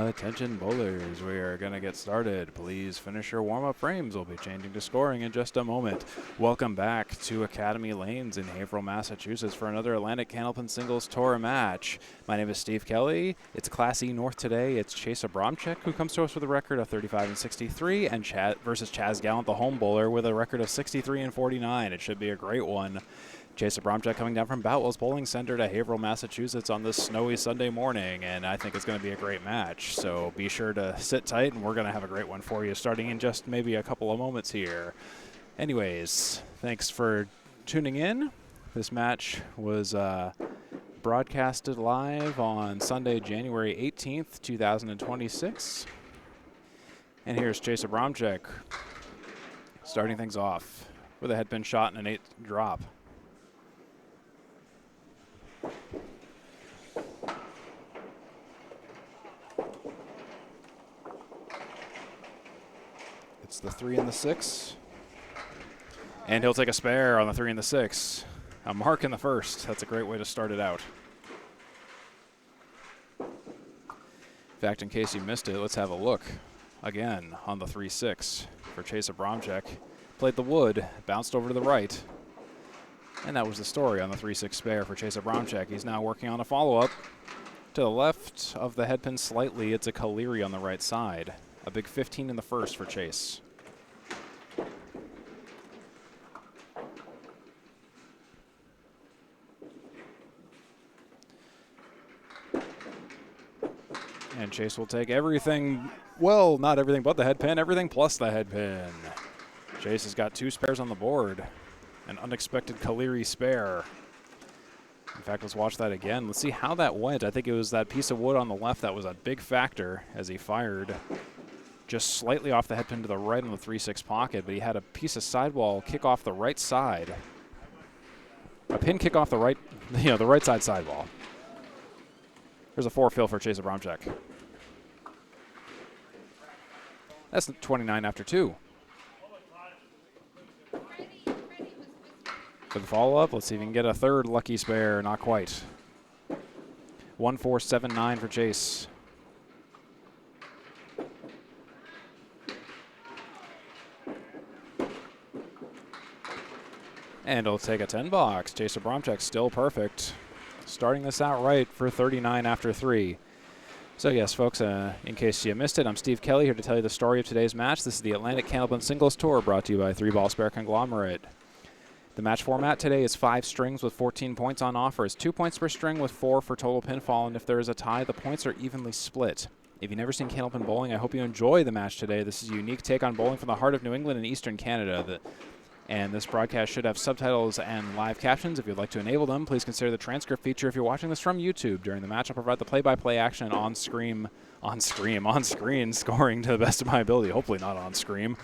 Attention bowlers, we are going to get started. Please finish your warm-up frames. We'll be changing to scoring in just a moment. Welcome back to Academy Lanes in Haverhill, Massachusetts for another Atlantic Candlepin Singles Tour match. My name is Steve Kelly. It's Class E North today. It's Chas Abramczyk who comes to us with a record of 35 and 63 and versus Chas Gallant, the home bowler, with a record of 63 and 49. It should be a great one. Chas Abramczyk coming down from Boutwell's Bowling Center to Haverhill, Massachusetts on this snowy Sunday morning, and I think it's going to be a great match. So be sure to sit tight, and we're going to have a great one for you starting in just maybe a couple of moments here. Anyways, thanks for tuning in. This match was broadcasted live on Sunday, January 18th, 2026. And here's Chas Abramczyk starting things off with a headpin shot and an 8th drop. It's the 3 and the 6. And he'll take a spare on the 3 and the 6. A mark in the first. That's a great way to start it out. In fact, in case you missed it, let's have a look again on the 3-6 for Chas Abramczyk. Played the wood, bounced over to the right. And that was the story on the 3-6 spare for Chas Abramczyk. He's now working on a follow-up. To the left of the headpin slightly, it's a Kaleri on the right side. A big 15 in the first for Chas. And Chas will take everything, well, not everything but the headpin, everything plus the headpin. Chas has got 2 spares on the board. An unexpected Kaleri spare. In fact, let's watch that again. Let's see how that went. I think it was that piece of wood on the left that was a big factor as he fired just slightly off the headpin to the right in the 3-6 pocket, but he had a piece of sidewall kick off the right side. A pin kick off the right, the right side sidewall. There's a 4 fill for Chas Abramczyk. That's 29 after 2. For the follow-up, let's see if we can get a third lucky spare. Not quite. 1-4-7-9 for Chas. And he'll take a 10 box. Chas Abramczyk still perfect. Starting this out right for 39 after 3. So yes, folks, in case you missed it, I'm Steve Kelly here to tell you the story of today's match. This is the Atlantic Candlepin Singles Tour brought to you by 3 Ball Spare Conglomerate. The match format today is 5 strings with 14 points on offer. It's 2 points per string with 4 for total pinfall, and if there is a tie, the points are evenly split. If you've never seen Candlepin bowling, I hope you enjoy the match today. This is a unique take on bowling from the heart of New England and Eastern Canada. And this broadcast should have subtitles and live captions. If you'd like to enable them, please consider the transcript feature if you're watching this from YouTube. During the match, I'll provide the play-by-play action on screen, scoring to the best of my ability. Hopefully not on screen.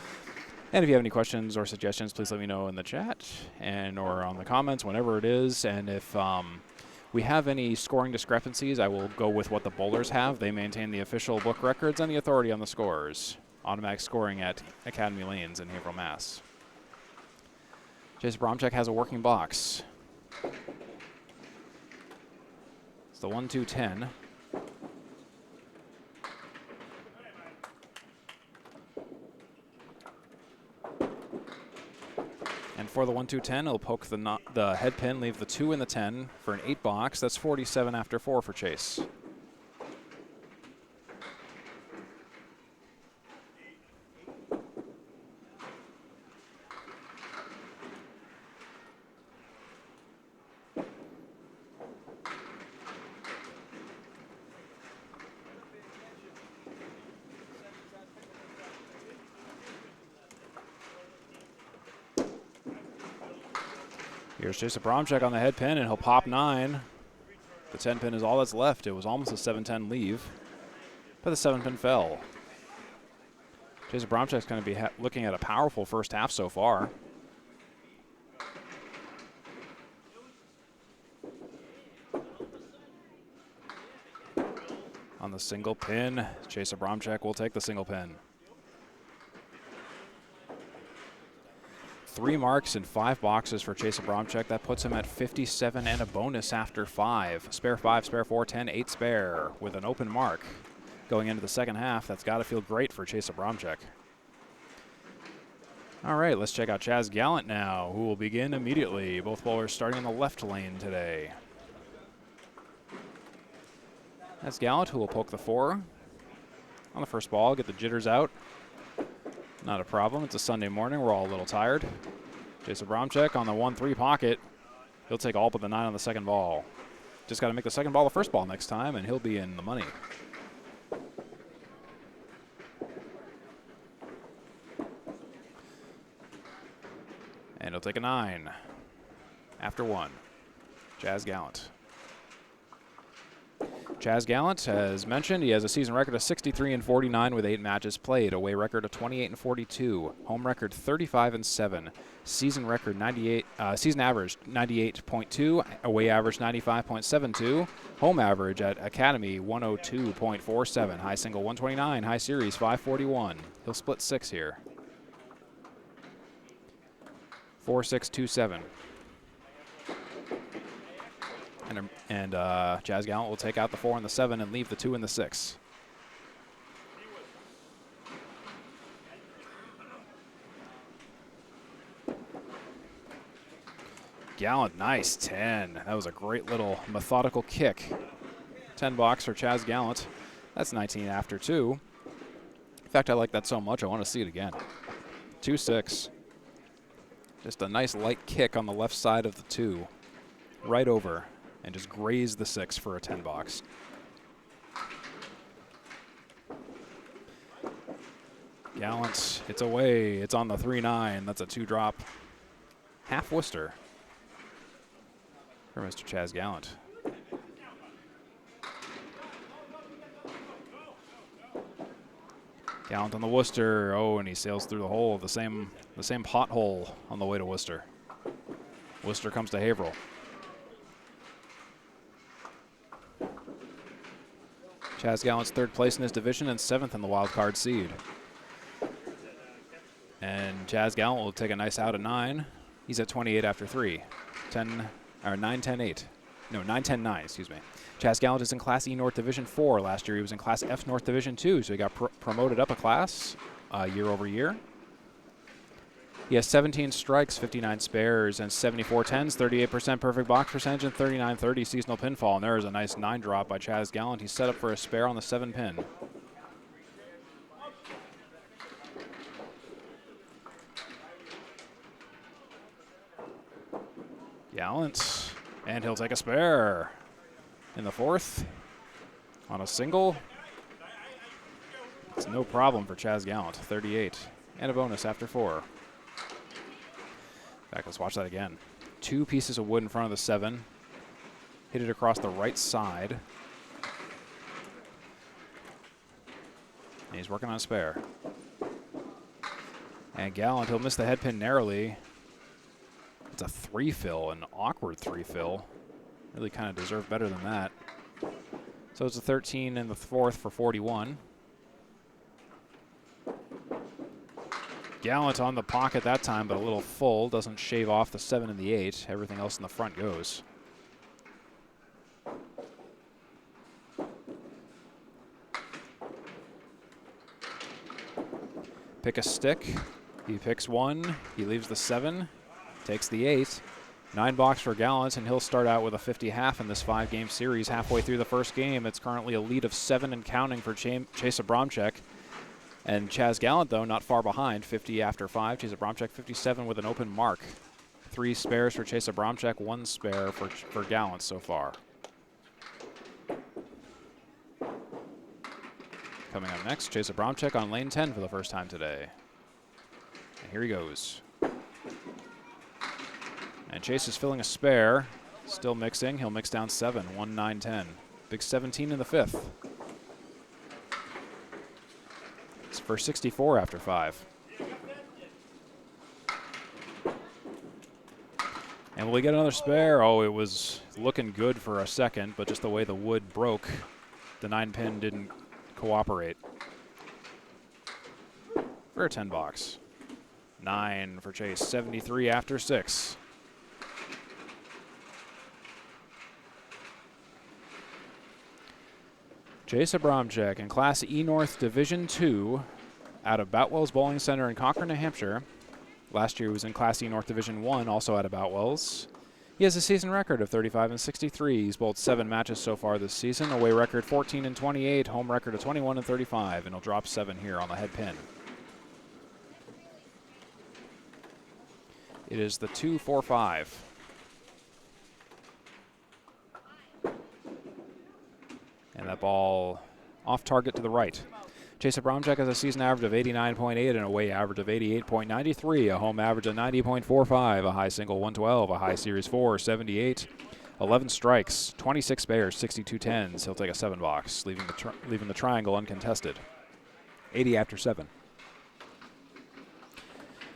And if you have any questions or suggestions, please let me know in the chat or on the comments, whenever it is. And if we have any scoring discrepancies, I will go with what the bowlers have. They maintain the official book records and the authority on the scores. Automatic scoring at Academy Lanes in Haverhill, Mass. Chas Abramczyk has a working box. It's the 1-2-10. And for the 1-2-10, he'll poke the head pin, leave the 2 in the 10 for an 8 box. That's 47 after 4 for Chas. Here's Chas Abramczyk on the head pin, and he'll pop 9. The 10 pin is all that's left. It was almost a 7-10 leave, but the 7 pin fell. Chas Abramczyk's going to be looking at a powerful first half so far. On the single pin, Chas Abramczyk will take the single pin. 3 marks and 5 boxes for Chas Abramczyk. That puts him at 57 and a bonus after 5. Spare 5, spare 4, 10, 8 spare with an open mark. going into the second half. That's got to feel great for Chase Abramczyk. All right, let's check out Chas Gallant now, who will begin immediately. Both bowlers starting in the left lane today. That's Gallant, who will poke the 4 on the first ball, get the jitters out. Not a problem. It's a Sunday morning. We're all a little tired. Chase Abramczyk on the 1-3 pocket. He'll take all but the 9 on the second ball. Just got to make the second ball the first ball next time, and he'll be in the money. And he'll take a 9 after 1. Chas Gallant. Chas Gallant, as mentioned, he has a season record of 63-49 with 8 matches played, away record of 28-42, home record 35-7, season record season average 98.2, away average 95.72, home average at Academy 102.47, high single 129, high series 541. He'll split 6 here. 4-6-2-7. And Chas Gallant will take out the 4 and the 7 and leave the 2 and the 6. Gallant, nice 10. That was a great little methodical kick. 10 box for Chas Gallant. That's 19 after 2. In fact, I like that so much, I want to see it again. 2-6. Just a nice light kick on the left side of the 2. Right over. And just graze the 6 for a 10 box. Gallant, it's away. It's on the 3-9. That's a 2 drop. Half Worcester for Mr. Chas Gallant. Gallant on the Worcester. Oh, and he sails through the hole, the same pothole on the way to Worcester. Worcester comes to Haverhill. Chas Gallant's 3rd place in his division and 7th in the wild card seed. And Chas Gallant will take a nice out of 9. He's at 28 after 3. 9-10-8. No, 9-10-9, excuse me. Chas Gallant is in Class E North Division 4. Last year he was in Class F North Division 2, so he got promoted up a class year over year. He has 17 strikes, 59 spares, and 74 tens, 38% perfect box percentage, and 39-30 seasonal pinfall. And there is a nice 9 drop by Chas Gallant. He's set up for a spare on the 7 pin. Gallant, and he'll take a spare in the 4th on a single. It's no problem for Chas Gallant, 38, and a bonus after 4. Back, let's watch that again. 2 pieces of wood in front of the 7. Hit it across the right side. And he's working on a spare. And Gallant, he'll miss the head pin narrowly. It's a 3 fill, an awkward 3 fill. Really kind of deserved better than that. So it's a 13 in the 4th for 41. Gallant on the pocket that time, but a little full. Doesn't shave off the 7 and the 8. Everything else in the front goes. Pick a stick. He picks 1. He leaves the 7. Takes the 8. 9 box for Gallant, and he'll start out with a 50 half in this 5-game series. Halfway through the first game, it's currently a lead of 7 and counting for Chase Abramczyk. And Chas Gallant, though, not far behind, 50 after 5. Chase Abramczyk 57 with an open mark. 3 spares for Chase Abramczyk, 1 spare for Gallant so far. Coming up next, Chase Abramczyk on lane 10 for the first time today. And here he goes. And Chase is filling a spare, still mixing. He'll mix down 7, 1-9-10. Big 17 in the 5th. It's for 64 after 5. And will we get another spare? Oh, it was looking good for a second, but just the way the wood broke, the 9 pin didn't cooperate. For a 10 box. 9 for Chase, 73 after 6. Chase Abramczyk in Class E North Division II out of Boutwell's Bowling Center in Concord, New Hampshire. Last year he was in Class E North Division I, also out of Boutwell's. He has a season record of 35-63. He's bowled 7 matches so far this season. Away record 14-28, home record of 21-35, and he'll drop 7 here on the head pin. It is the 2-4-5. And that ball off target to the right. Chase Abramczyk has a season average of 89.8 and a away average of 88.93, a home average of 90.45, a high single 112, a high series 4, 78, 11 strikes, 26 spares, 62 tens. He'll take a 7 box, leaving the triangle uncontested. 80 after 7.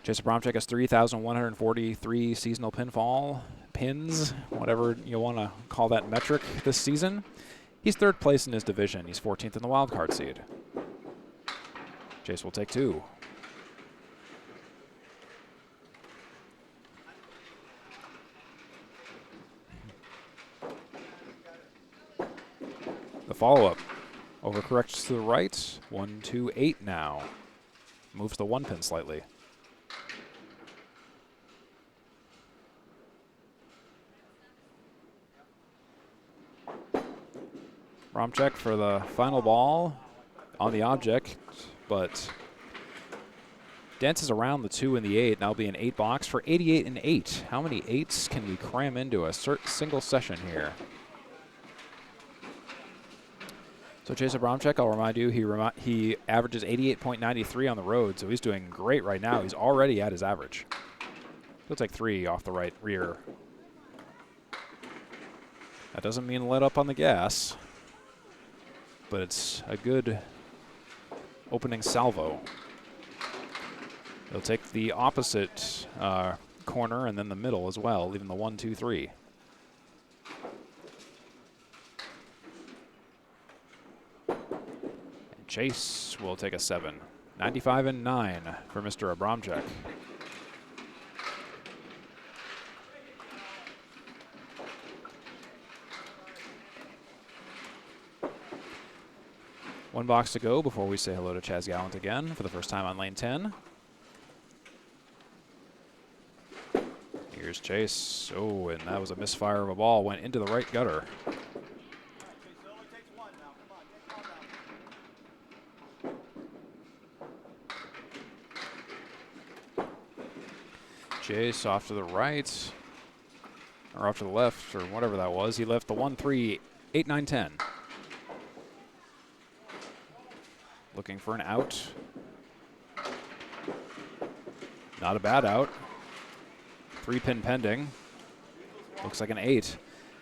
Chase Abramczyk has 3,143 seasonal pinfall pins, whatever you want to call that metric this season. He's 3rd place in his division. He's 14th in the wildcard seed. Chase will take 2. The follow-up. Overcorrects to the right. 1-2-8 now. Moves the 1 pin slightly. Abramczyk for the final ball on the object, but dances around the 2 and the 8, and that'll be an 8 box for 88 and 8. How many 8s can we cram into a single session here? So Chase Abramczyk, I'll remind you, he averages 88.93 on the road, so he's doing great right now. He's already at his average. He'll take 3 off the right rear. That doesn't mean let up on the gas, but it's a good opening salvo. He'll take the opposite corner and then the middle as well, leaving the 1-2-3. And Chase will take a 7. 95 and 9 for Mr. Abramczyk. One box to go before we say hello to Chas Gallant again for the first time on lane 10. Here's Chase. Oh, and that was a misfire of a ball. Went into the right gutter. Chase off to the right, or off to the left, or whatever that was. He left the 1-3, 8, 9, 10. Looking for an out. Not a bad out. 3-pin pending. Looks like an 8.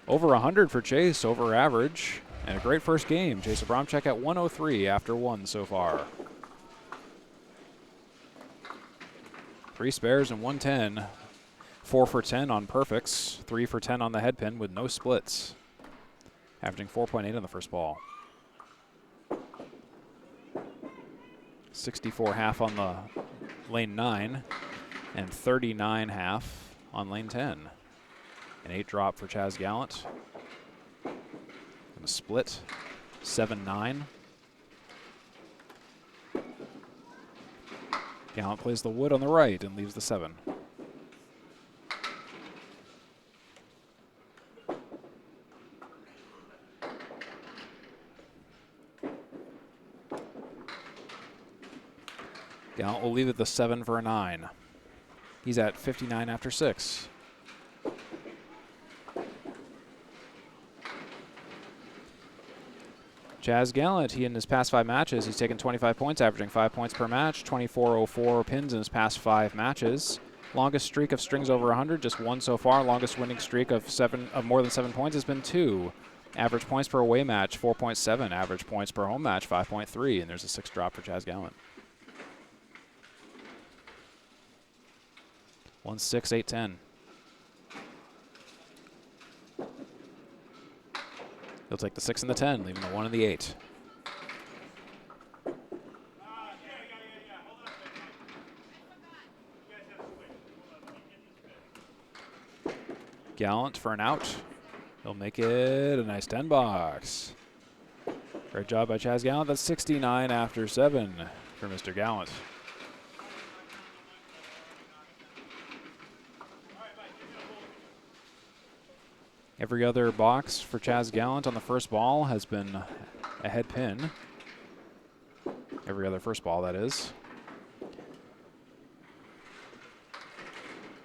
Over 100 for Chase, over average. And a great first game. Chase Abramczyk at 103 after 1 so far. 3 spares and 110. 4 for 10 on perfects. 3 for 10 on the head pin with no splits. Averaging 4.8 on the first ball. 64.5 on the lane 9 and 39.5 on lane 10. An 8 drop for Chas Gallant. And a split, 7-9. Gallant plays the wood on the right and leaves the 7. Gallant will leave it the 7 for a 9. He's at 59 after 6. Chas Gallant, he in his past 5 matches, he's taken 25 points, averaging 5 points per match, 24.04 pins in his past 5 matches. Longest streak of strings over 100, just 1 so far. Longest winning streak of more than 7 points has been 2. Average points per away match, 4.7. Average points per home match, 5.3. And there's a 6 drop for Chas Gallant. 1-6, 8-10. He'll take the 6 and the 10, leaving the 1 and the 8. Gallant for an out. He'll make it a nice 10 box. Great job by Chas Gallant. That's 69 after 7 for Mr. Gallant. Every other box for Chas Gallant on the first ball has been a head pin. Every other first ball, that is.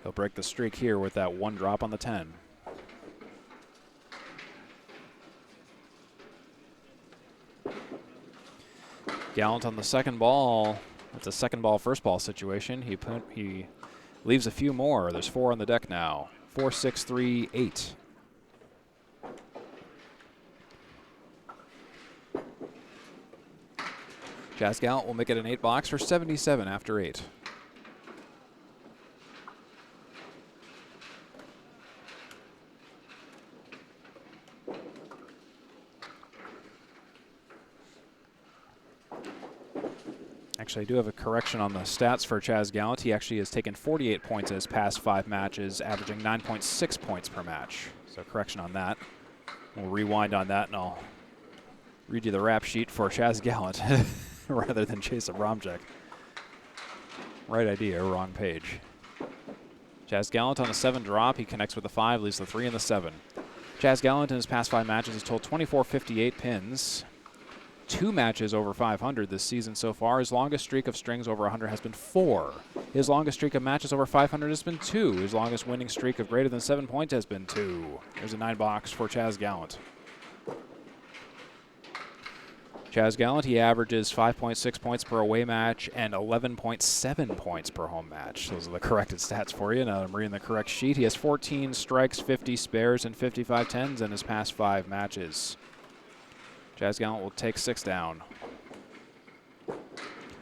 He'll break the streak here with that one drop on the 10. Gallant on the second ball. It's a second ball, first ball situation. He leaves a few more. There's 4 on the deck now. 4, 6, 3, 8. Chas Gallant will make it an 8 box for 77 after 8. Actually, I do have a correction on the stats for Chas Gallant. He actually has taken 48 points in his past 5 matches, averaging 9.6 points per match. So correction on that. We'll rewind on that, and I'll read you the rap sheet for Chas Gallant rather than Chase Abramczyk. Right idea, wrong page. Chas Gallant on the 7 drop. He connects with the 5, leaves the 3 and the 7. Chas Gallant in his past 5 matches has totaled 2458 pins. 2 matches over 500 this season so far. His longest streak of strings over 100 has been 4. His longest streak of matches over 500 has been 2. His longest winning streak of greater than 7 points has been 2. There's a 9 box for Chas Gallant. Chas Gallant, he averages 5.6 points per away match and 11.7 points per home match. Those are the corrected stats for you. Now I'm reading the correct sheet. He has 14 strikes, 50 spares, and 55 tens in his past 5 matches. Chas Gallant will take 6 down.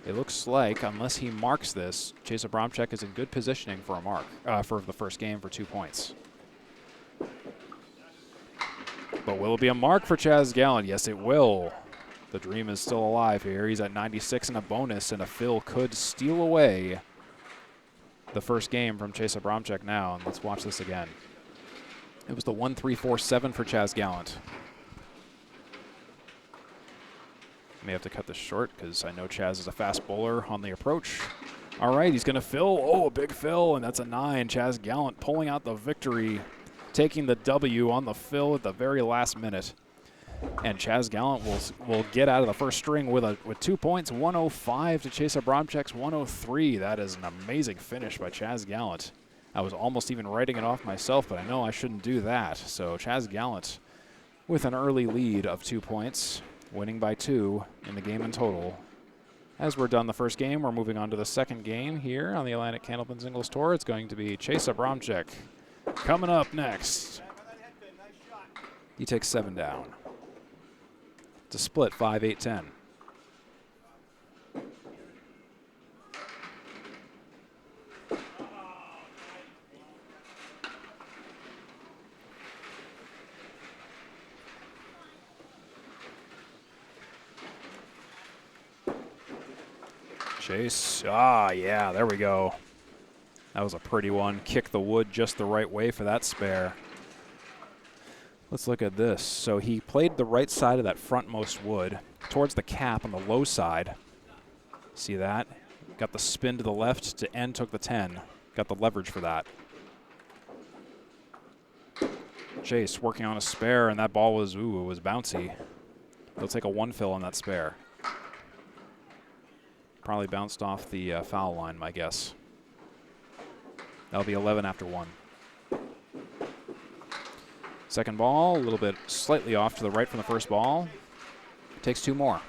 It looks like, unless he marks this, Chase Abramczyk is in good positioning for a mark, for the first game for 2 points. But will it be a mark for Chas Gallant? Yes, it will. The dream is still alive here. He's at 96 and a bonus, and a fill could steal away the first game from Chase Abramczyk now. And let's watch this again. It was the 1-3-4-7 for Chas Gallant. May have to cut this short because I know Chas is a fast bowler on the approach. All right, he's going to fill. Oh, a big fill, and that's a 9. Chas Gallant pulling out the victory, taking the W on the fill at the very last minute. And Chas Gallant will get out of the first string with 2 points, 105 to Chase Abramczyk's 103. That is an amazing finish by Chas Gallant. I was almost even writing it off myself, but I know I shouldn't do that. So Chas Gallant with an early lead of 2 points. Winning by 2 in the game in total. As we're done the first game, we're moving on to the second game here on the Atlantic Candlepin Singles Tour. It's going to be Chase Abramczyk coming up next. He takes 7 down. It's a split 5-8-10. Chase, yeah, there we go. That was a pretty one. Kick the wood just the right way for that spare. Let's look at this. So he played the right side of that frontmost wood towards the cap on the low side. See that? Got the spin to the left to end, took the 10. Got the leverage for that. Chase working on a spare, and that ball was, it was bouncy. He'll take a 1 fill on that spare. Probably bounced off the foul line, my guess. That'll be 11 after 1. Second ball, a little bit slightly off to the right from the first ball. Takes 2 more.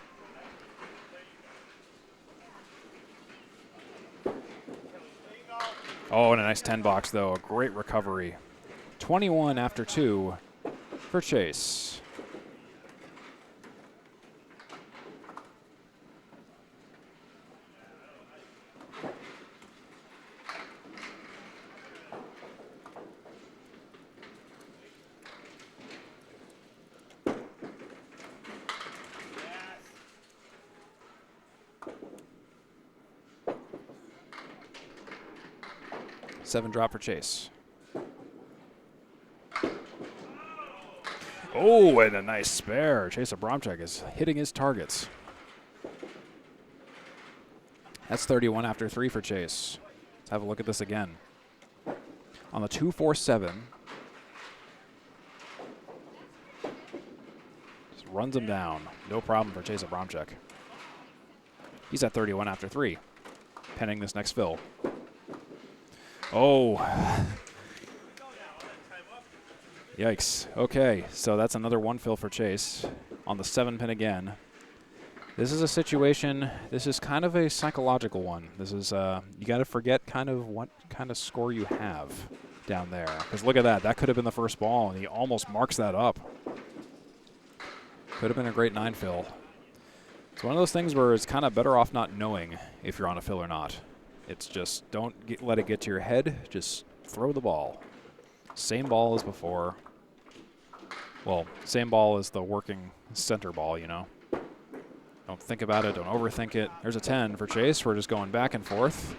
Oh, and a nice 10 box, though. A great recovery. 21 after 2 for Chase. Oh, and a nice spare. Chase Abramczyk is hitting his targets. That's 31 after 3 for Chase. Let's have a look at this again. On the 2-4-7. Just runs him down. No problem for Chase Abramczyk. He's at 31 after 3. Penning this next fill. Oh. Yikes. Okay, so that's another 1 fill for Chase on the 7 pin again. This is a situation, this is kind of a psychological one. This is, you got to forget kind of what kind of score you have down there. Because look at that, that could have been the first ball, and he almost marks that up. Could have been a great 9 fill. It's one of those things where it's kind of better off not knowing if you're on a fill or not. It's just, don't let it get to your head, just throw the ball. Same ball as before. Well, same ball as the working center ball, you know. Don't think about it. Don't overthink it. There's a 10 for Chase. We're just going back and forth.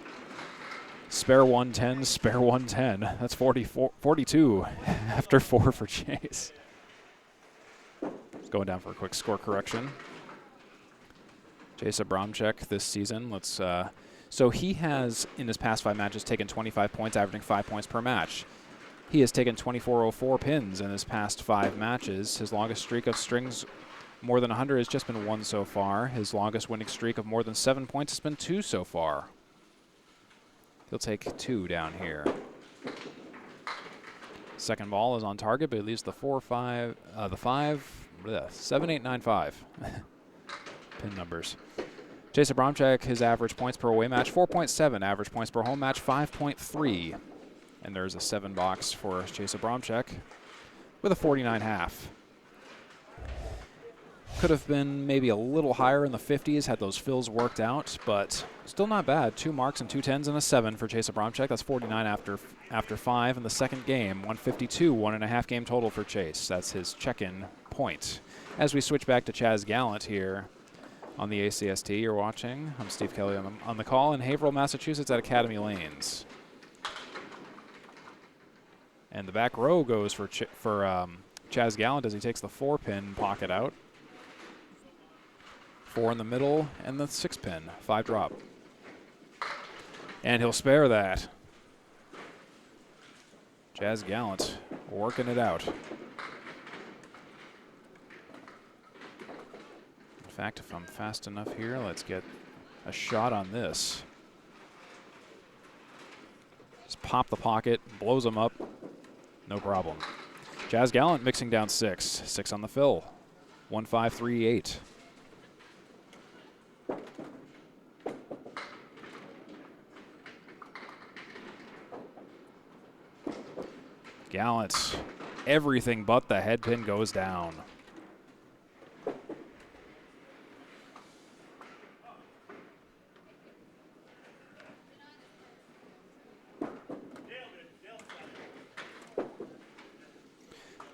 Spare 110, spare 110. That's 42 after 4 for Chase. Just going down for a quick score correction. Chase Abramczyk this season. Let's. So he has, in his past 5 matches, taken 25 points, averaging 5 points per match. He has taken 2404 pins in his past 5 matches. His longest streak of strings more than 100 has just been 1 so far. His longest winning streak of more than 7 points has been 2 so far. He'll take 2 down here. Second ball is on target, but he leaves the 7, 8, 9, 5. Pin numbers. Chase Abramczyk, his average points per away match, 4.7. Average points per home match, 5.3. And there's a 7 box for Chase Abramczyk with a 49.5. Could have been maybe a little higher in the 50s had those fills worked out, but still not bad. 2 marks and 2 10s and a 7 for Chase Abramczyk. That's 49 after 5 in the second game. 152, 1.5 game total for Chase. That's his check-in point. As we switch back to Chas Gallant here on the ACST you're watching. I'm Steve Kelly on the call in Haverhill, Massachusetts at Academy Lanes. And the back row goes for Chas Gallant as he takes the 4-pin pocket out. 4 in the middle and the 6-pin, 5 drop. And he'll spare that. Chas Gallant working it out. In fact, if I'm fast enough here, let's get a shot on this. Just pop the pocket, blows him up. No problem. Chas Gallant mixing down 6. 6 on the fill. 1, 5, 3, 8. Gallant. Everything but the head pin goes down.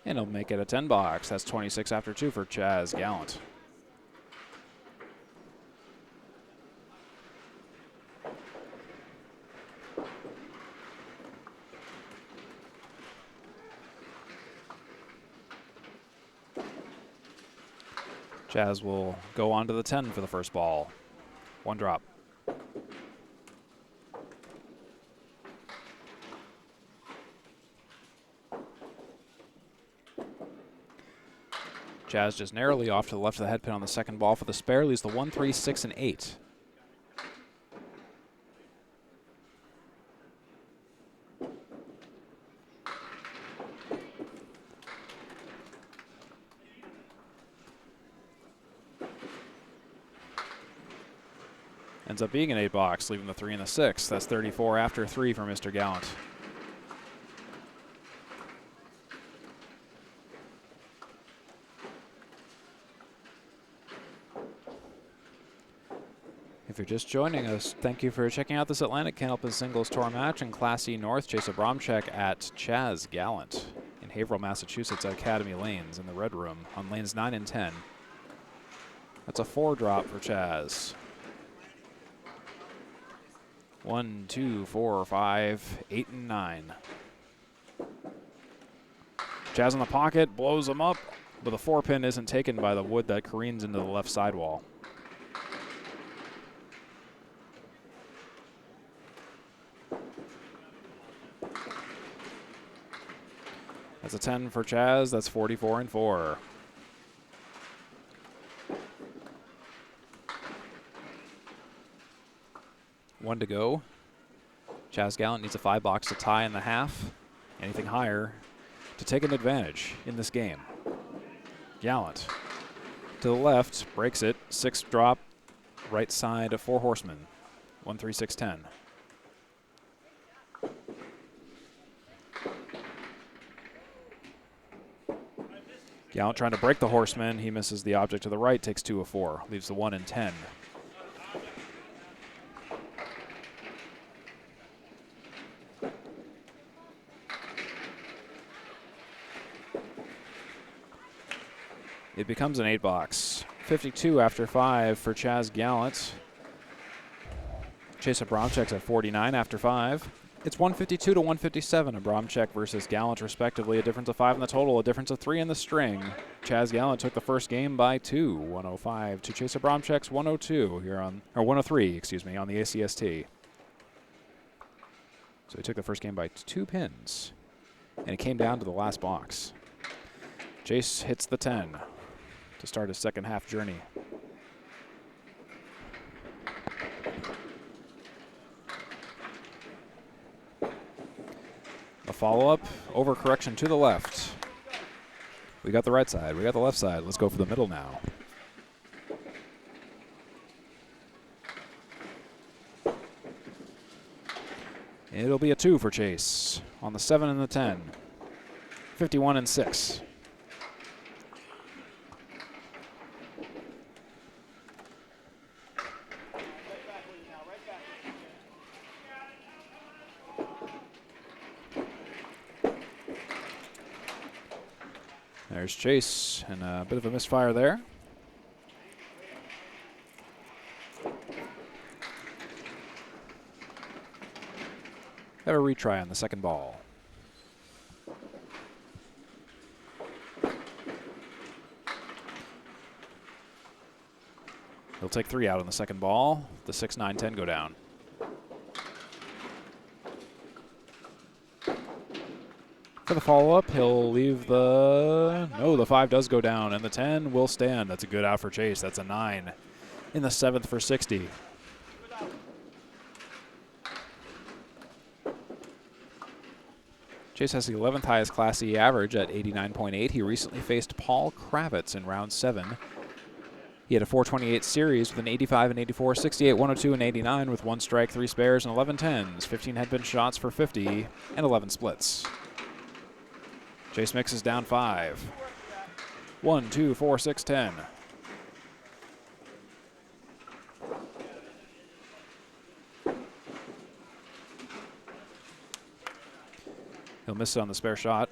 And he'll make it a 10 box. That's 26 after 2 for Chas Gallant. Chas will go on to the 10 for the first ball. 1 drop. Chas just narrowly off to the left of the head pin on the second ball for the spare. Leaves the 1, 3, 6, and 8. Ends up being an 8 box, leaving the 3 and the 6. That's 34 after 3 for Mr. Gallant. If you're just joining us, thank you for checking out this Atlantic Candlepin Singles Tour match in Class E North. Chase Abramczyk at Chas Gallant in Haverhill, Massachusetts at Academy Lanes in the Red Room on lanes 9 and 10. That's a 4 drop for Chas. 1, 2, 4, 5, 8, and 9. Chas in the pocket, blows him up. but the 4-pin isn't taken by the wood that careens into the left sidewall. That's a 10 for Chas. That's 44-4. One to go. Chas Gallant needs a 5-box to tie in the half. Anything higher to take an advantage in this game. Gallant to the left, breaks it. 6 drop, right side, 4 horsemen. 1, 3, 6, 10. Gallant trying to break the horseman. He misses the object to the right, takes 2 of 4. Leaves the 1 and 10. It becomes an 8-box. 52 after 5 for Chas Gallant. Chase Abramczyk's at 49 after 5. It's 152 to 157. Abramczyk versus Gallant, respectively. A difference of 5 in the total, a difference of 3 in the string. Chas Gallant took the first game by 2, 105 to Chase Abramczyk's 102 here on, or 103, excuse me, on the ACST. So he took the first game by 2 pins, and it came down to the last box. Chase hits the 10 to start his second half journey. A follow-up, overcorrection to the left. We got the right side, we got the left side. Let's go for the middle now. It'll be a 2 for Chase on the 7 and the 10. 51-6. There's Chase, and a bit of a misfire there. Have a retry on the second ball. He'll take 3 out on the second ball. The 6, 9, 10 go down. For the follow-up, he'll leave the... No, the 5 does go down, and the 10 will stand. That's a good out for Chase. That's a 9 in the 7th for 60. Chase has the 11th highest Class E average at 89.8. He recently faced Paul Kravitz in round 7. He had a 428 series with an 85 and 84, 68, 102, and 89 with 1 strike, 3 spares, and 11 tens, 15 headbin shots for 50, and 11 splits. Chase mixes down 5. 1, 2, 4, 6, 10. He'll miss it on the spare shot.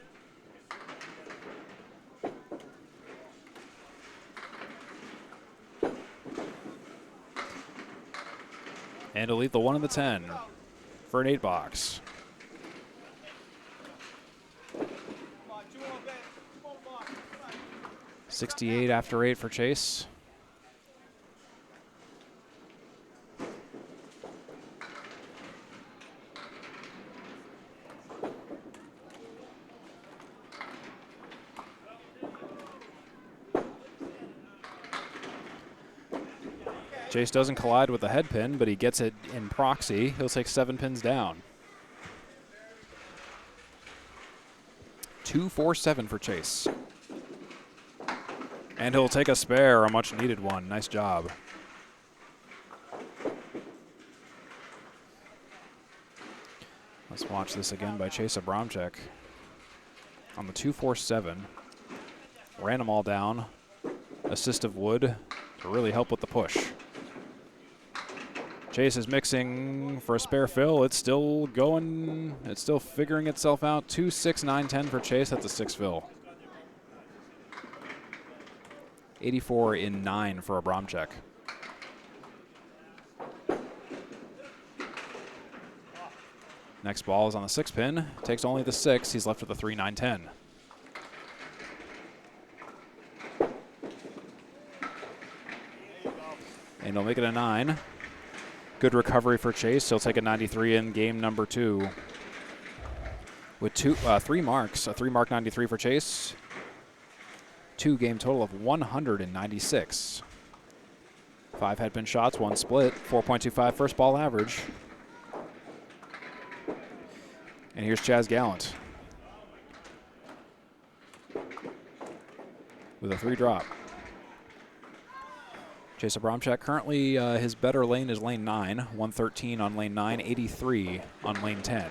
And he'll leave the 1 and the 10 for an 8-box. 68 after 8 for Chase. Chase doesn't collide with the head pin, but he gets it in proxy. He'll take 7 pins down. 2-4-7 for Chase. And he'll take a spare, a much needed one. Nice job. Let's watch this again by Chase Abramczyk. On the 2-4-7. Ran them all down. Assist of wood to really help with the push. Chase is mixing for a spare fill. It's still going. It's still figuring itself out. 2, 6, 9, 10 for Chase. That's a 6 fill. 84 in 9 for Abramczyk. Next ball is on the 6 pin. Takes only the 6. He's left with a 3, 9, 10. He'll make it a 9. Good recovery for Chase. He'll take a 93 in game number 2. With 3 marks, a 3-mark 93 for Chase. 2 game total of 196. 5 head pin shots, 1 split, 4.25 first ball average. And here's Chas Gallant with a 3 drop. Chase Abramczyk currently his better lane is lane 9, 113 on lane 9, 83 on lane 10.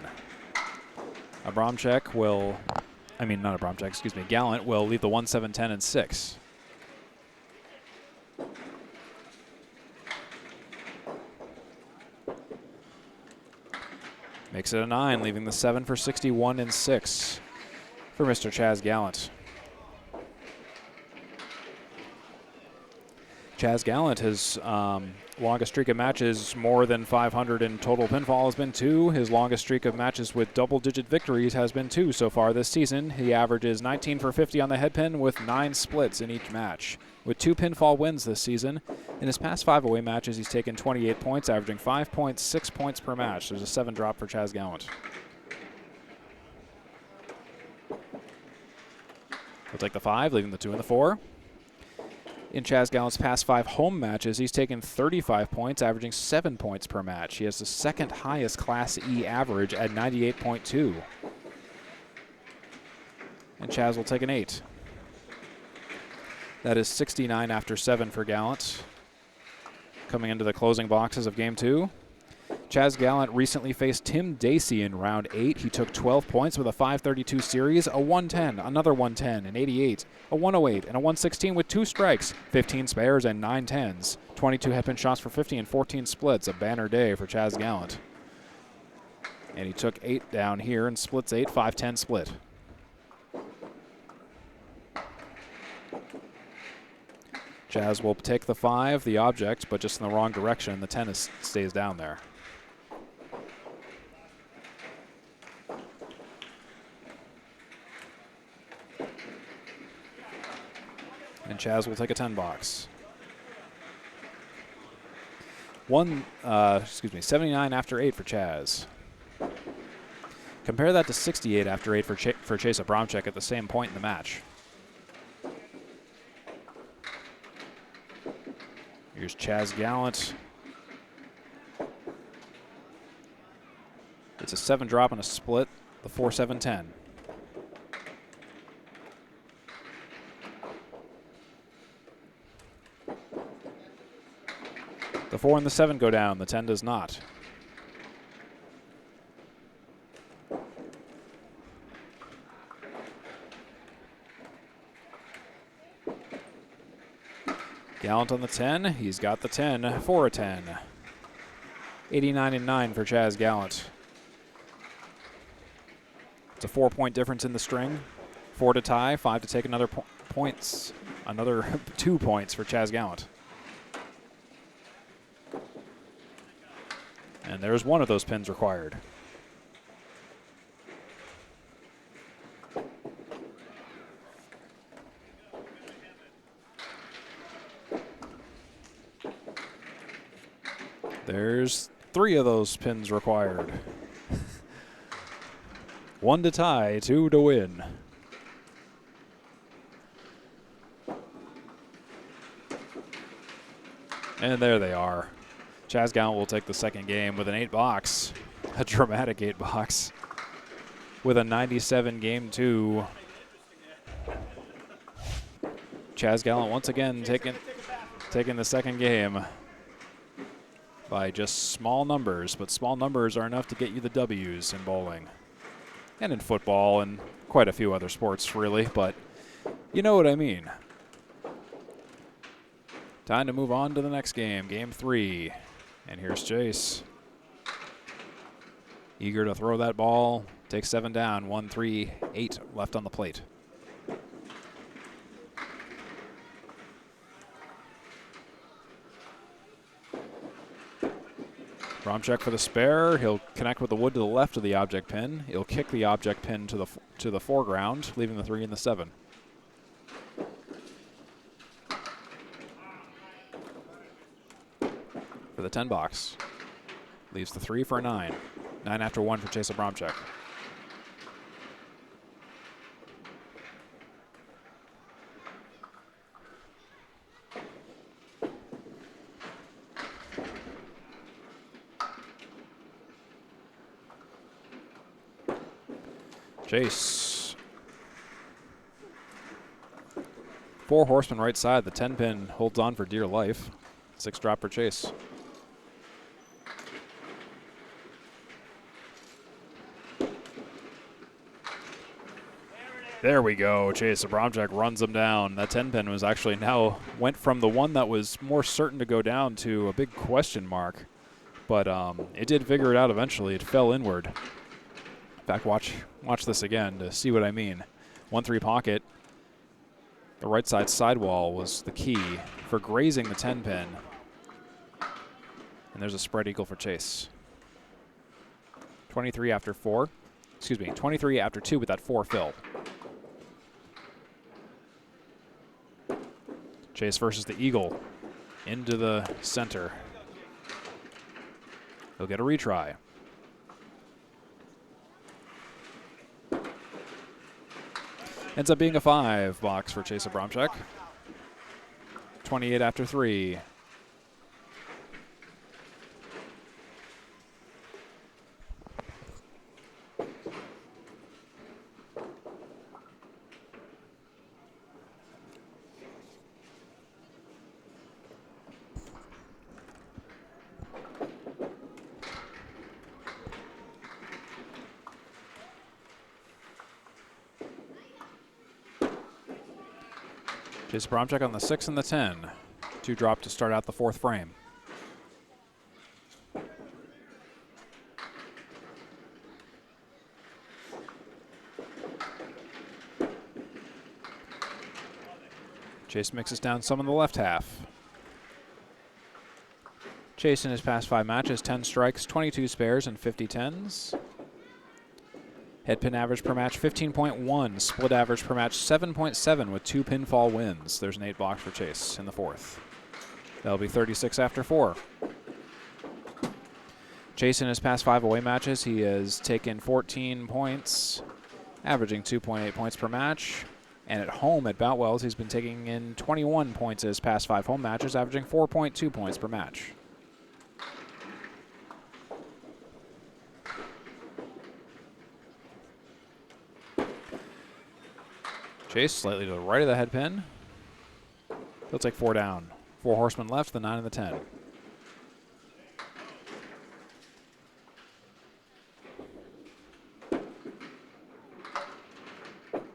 Abramczyk will, not Abramczyk, excuse me, Gallant will leave the 1, 7, 10, and 6. Makes it a 9, leaving the 7 for 61 and 6 for Mr. Chas Gallant. Chas Gallant, his longest streak of matches more than 500 in total pinfall has been 2. His longest streak of matches with double-digit victories has been 2 so far this season. He averages 19 for 50 on the head pin with 9 splits in each match. With 2 pinfall wins this season, in his past 5 away matches, he's taken 28 points, averaging 5.6 points per match. There's a 7 drop for Chas Gallant. He'll take the 5, leaving the 2 and the 4. In Chas Gallant's past 5 home matches, he's taken 35 points, averaging 7 points per match. He has the second highest Class E average at 98.2. And Chas will take an 8. That is 69 after 7 for Gallant. Coming into the closing boxes of Game 2. Chas Gallant recently faced Tim Dacey in round 8. He took 12 points with a 532 series, a 110, another 110, an 88, a 108, and a 116 with 2 strikes, 15 spares, and 9 tens. 22 head pin shots for 50 and 14 splits. A banner day for Chas Gallant. And he took 8 down here and splits 8, 5-10 split. Chas will take the 5, the object, but just in the wrong direction. The 10 stays down there. And Chas will take a 10 box. 79 after 8 for Chas. Compare that to 68 after 8 for Chase Abramczyk at the same point in the match. Here's Chas Gallant. It's a 7 drop and a split, the 4, 7, 10. The 4 and the 7 go down, the 10 does not. Gallant on the 10, he's got the 10 for a 10. 89 and 9 for Chas Gallant. It's a 4-point difference in the string. 4 to tie, 5 to take another points. Another 2 points for Chas Gallant. And there's one of those pins required. There's 3 of those pins required. 1 to tie, 2 to win. And there they are. Chas Gallant will take the second game with an 8 box, a dramatic 8 box, with a 97 game 2. Chas Gallant once again taking the second game by just small numbers, but small numbers are enough to get you the W's in bowling and in football and quite a few other sports, really, but you know what I mean. Time to move on to the next game, Game 3. And here's Chase. Eager to throw that ball. Takes 7 down, 1, 3, 8 left on the plate. Abramczyk for the spare. He'll connect with the wood to the left of the object pin. He'll kick the object pin to the foreground, leaving the 3 and the 7. 10 box. Leaves the 3 for a 9. 9 after 1 for Chase Abramczyk. Chase. 4 horsemen right side. The 10 pin holds on for dear life. 6 drop for Chase. There we go. Chase Abramczyk runs him down. That 10 pin was actually now went from the one that was more certain to go down to a big question mark. But it did figure it out eventually. It fell inward. In fact, watch this again to see what I mean. 1-3 pocket. The right side sidewall was the key for grazing the 10 pin. And there's a spread eagle for Chase. 23 after 4. Excuse me, 23 after 2 with that 4 fill. Chase versus the eagle into the center. He'll get a retry. Ends up being a 5 box for Chase Abramczyk. 28 after 3. Chase Abramczyk on the 6 and the 10. 2 drop to start out the 4th frame. Chase mixes down some in the left half. Chase in his past 5 matches, 10 strikes, 22 spares, and 50 tens. Head pin average per match, 15.1. Split average per match, 7.7 with 2 pinfall wins. There's an 8 box for Chase in the 4th. That'll be 36 after 4. Chase in his past 5 away matches, he has taken 14 points, averaging 2.8 points per match. And at home at Boutwell's, he's been taking in 21 points in his past 5 home matches, averaging 4.2 points per match. Chase slightly to the right of the head pin. He'll take 4 down. 4 horsemen left, the 9 and the 10.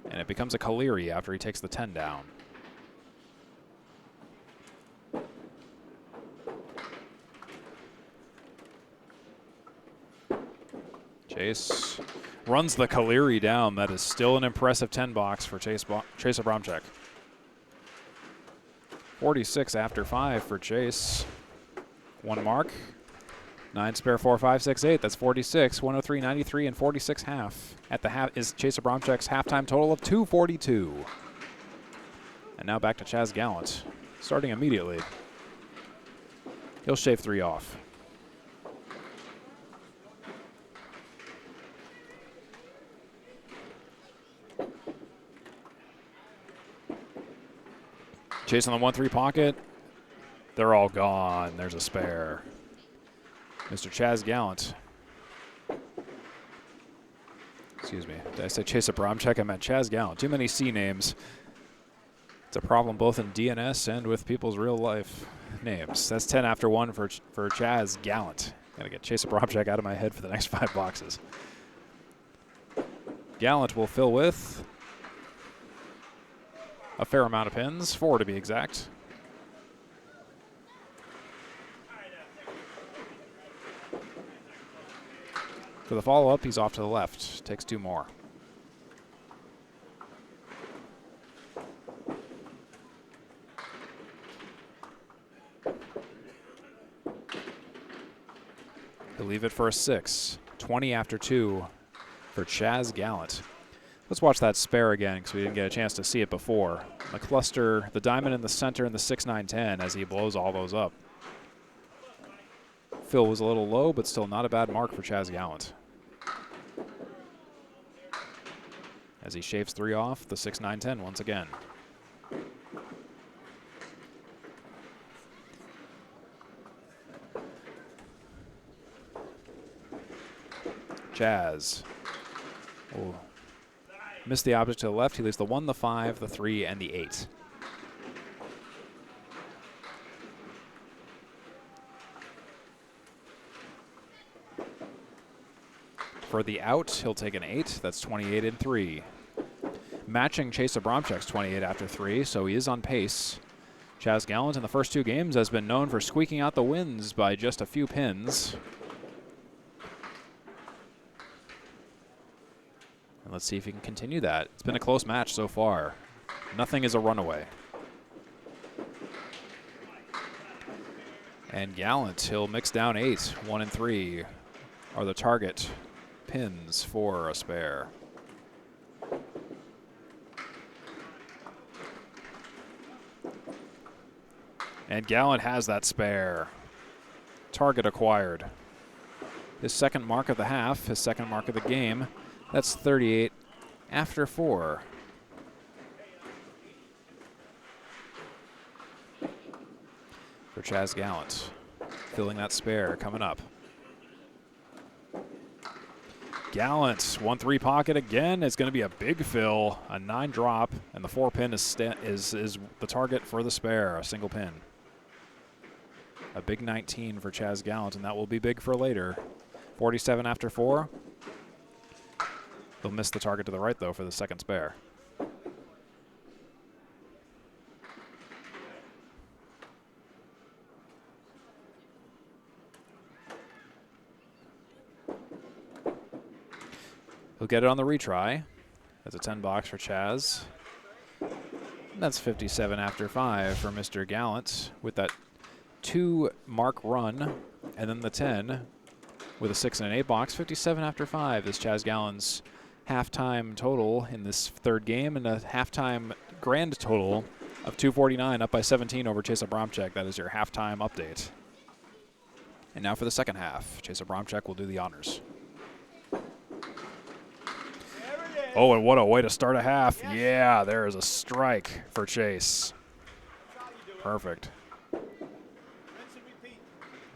And it becomes a Caleri after he takes the 10 down. Chase runs the Caleri down. That is still an impressive 10 box for Chase Abramczyk. 46 after 5 for Chase. 1 mark. 9 spare 4, 5, 6, 8. That's 46. 103, 93, and 46 half. At the half is Chase Abramczyk's halftime total of 242. And now back to Chas Gallant, starting immediately. He'll shave 3 off. Chase on the 1-3 pocket. They're all gone. There's a spare. Mr. Chas Gallant. Excuse me. Did I say Chase Abramczyk? I meant Chas Gallant. Too many C names. It's a problem both in DNS and with people's real life names. That's 10 after 1 for Chas Gallant. Gotta get Chase Abramczyk out of my head for the next 5 boxes. Gallant will fill with a fair amount of pins, 4 to be exact. For the follow-up, he's off to the left. Takes 2 more. He'll leave it for a 6. 20 after 2 for Chas Gallant. Let's watch that spare again because we didn't get a chance to see it before. The cluster, the diamond in the center, and the 6, 9, 10 as he blows all those up. Fill was a little low, but still not a bad mark for Chas Gallant. As he shaves 3 off, the 6-9-10 once again. Chas. Oh. Missed the object to the left. He leaves the 1, the 5, the 3, and the 8. For the out, he'll take an 8. That's 28 and 3. Matching Chase Abramczyk's 28 after 3, so he is on pace. Chas Gallant in the first 2 games has been known for squeaking out the wins by just a few pins. And let's see if he can continue that. It's been a close match so far. Nothing is a runaway. And Gallant, he'll mix down 8. 1 and 3 are the target pins for a spare. And Gallant has that spare. Target acquired. His second mark of the half, his second mark of the game. That's 38 after 4. For Chas Gallant. Filling that spare coming up. Gallant, 1-3 pocket again. It's going to be a big fill, a 9 drop, and the 4 pin is the target for the spare, a single pin. A big 19 for Chas Gallant, and that will be big for later. 47 after 4. He'll miss the target to the right, though, for the second spare. He'll get it on the retry. That's a 10 box for Chas. And that's 57 after 5 for Mr. Gallant with that 2 mark run, and then the 10 with a 6 and an 8 box. 57 after 5 is Chas Gallant's halftime total in this third game, and a halftime grand total of 249, up by 17 over Chase Abramczyk. That is your halftime update. And now for the second half, Chase Abramczyk will do the honors. Oh, and what a way to start a half. Yeah, there is a strike for Chase. Perfect.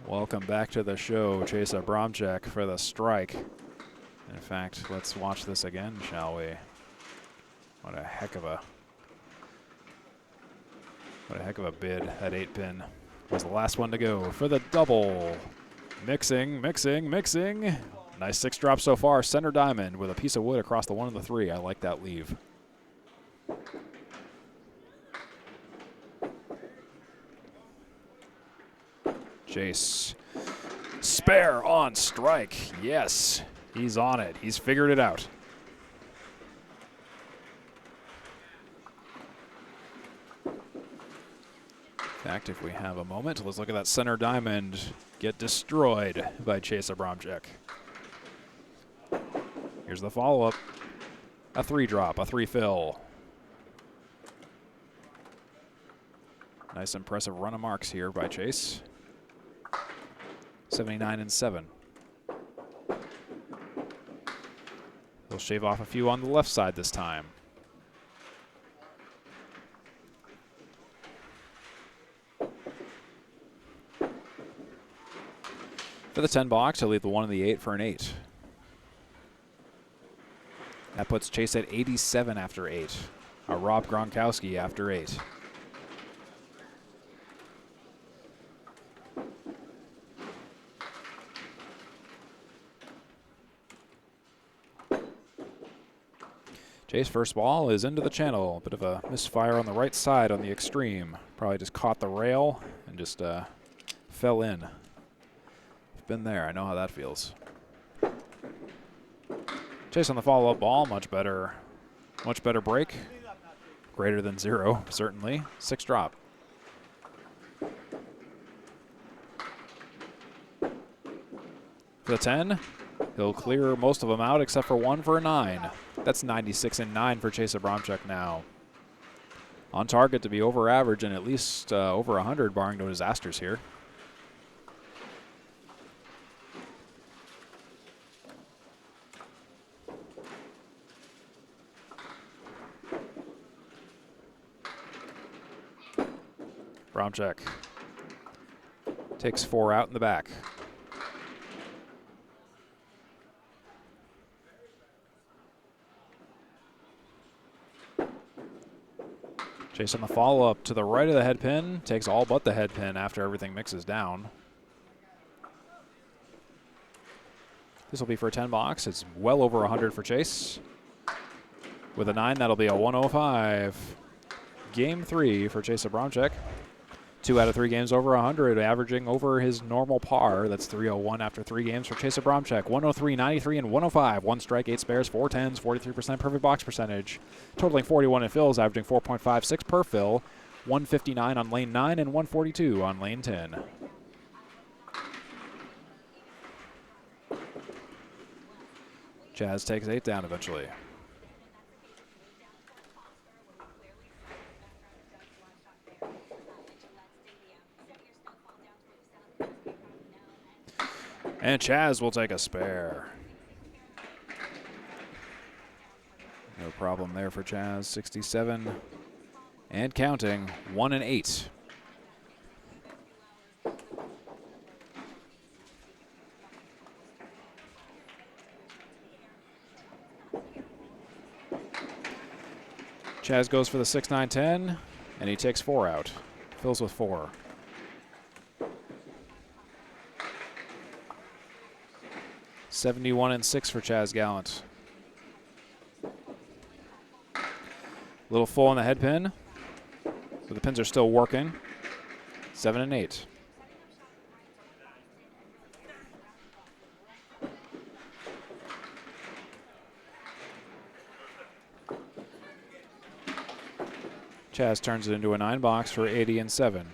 Welcome back to the show, Chase Abramczyk, for the strike. In fact, let's watch this again, shall we? What a heck of a bid. That 8 pin was the last one to go for the double. Mixing, mixing, mixing. Nice 6 drop so far. Center diamond with a piece of wood across the 1 and the 3. I like that leave. Chase. Spare on strike. Yes, he's on it. He's figured it out. In fact, if we have a moment, let's look at that center diamond get destroyed by Chase Abramczyk. Here's the follow-up. A 3 drop, a 3 fill. Nice impressive run of marks here by Chase. 79 and 7. He'll shave off a few on the left side this time. For the 10 box, he'll leave the 1 and the 8 for an 8. That puts Chase at 87 after 8. A Rob Gronkowski after 8. Chase first ball is into the channel. Bit of a misfire on the right side on the extreme. Probably just caught the rail and just fell in. I've been there. I know how that feels. Chase on the follow-up ball, much better break. Greater than 0, certainly. 6 drop. For the 10, he'll clear most of them out except for 1 for a 9. That's 96 and 9 for Chase Abramczyk now. On target to be over average and at least over 100, barring no disasters here. Abramczyk takes 4 out in the back. Chase on the follow-up to the right of the head pin. Takes all but the head pin after everything mixes down. This will be for a 10 box. It's well over 100 for Chase. With a 9, that'll be a 105. Game 3 for Chase Abramczyk. 2 out of 3 games over 100, averaging over his normal par. That's 301 after 3 games for Chase Abramczyk. 103, 93, and 105. 1 strike, 8 spares, 4 tens, 43% perfect box percentage. Totaling 41 in fills, averaging 4.56 per fill. 159 on lane 9 and 142 on lane 10. Chas takes 8 down eventually. And Chas will take a spare. No problem there for Chas. 67 and counting. 1 and 8. Chas goes for the 6, 9, 10, and he takes 4 out. Fills with 4. $71 and 6 for Chas Gallant. Little full on the head pin, but the pins are still working. 7 and 8. Chas turns it into a 9 box for 80 and 7.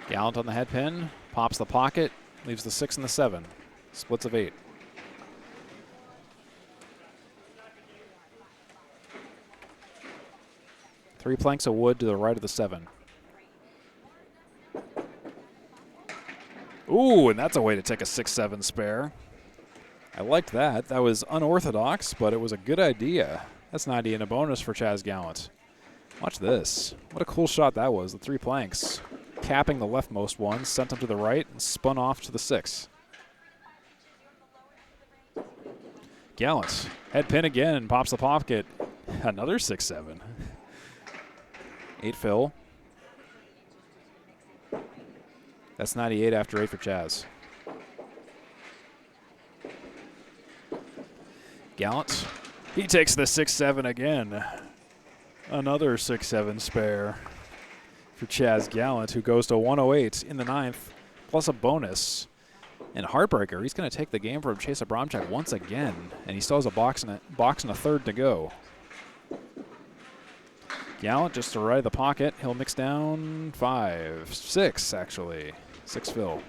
Gallant on the head pin, pops the pocket, leaves the 6 and the 7. Splits of 8. Three planks of wood to the right of the 7. Ooh, and that's a way to take a 6-7 spare. I liked that. That was unorthodox, but it was a good idea. That's 90 and a bonus for Chas Gallant. Watch this. What a cool shot that was. The 3 planks. Capping the leftmost one, sent him to the right, and spun off to the 6. Gallant. Head pin again, pops the pocket. Another 6-7. 8 fill. That's 98 after 8 for Chas. Gallant. He takes the 6-7 again. Another 6-7 spare for Chas Gallant, who goes to 108 in the 9th, plus a bonus. And heartbreaker, he's going to take the game from Chase Abramczyk once again, and he still has a box and a third to go. Gallant just to right of the pocket. He'll mix down 5, 6 actually. 6 fill.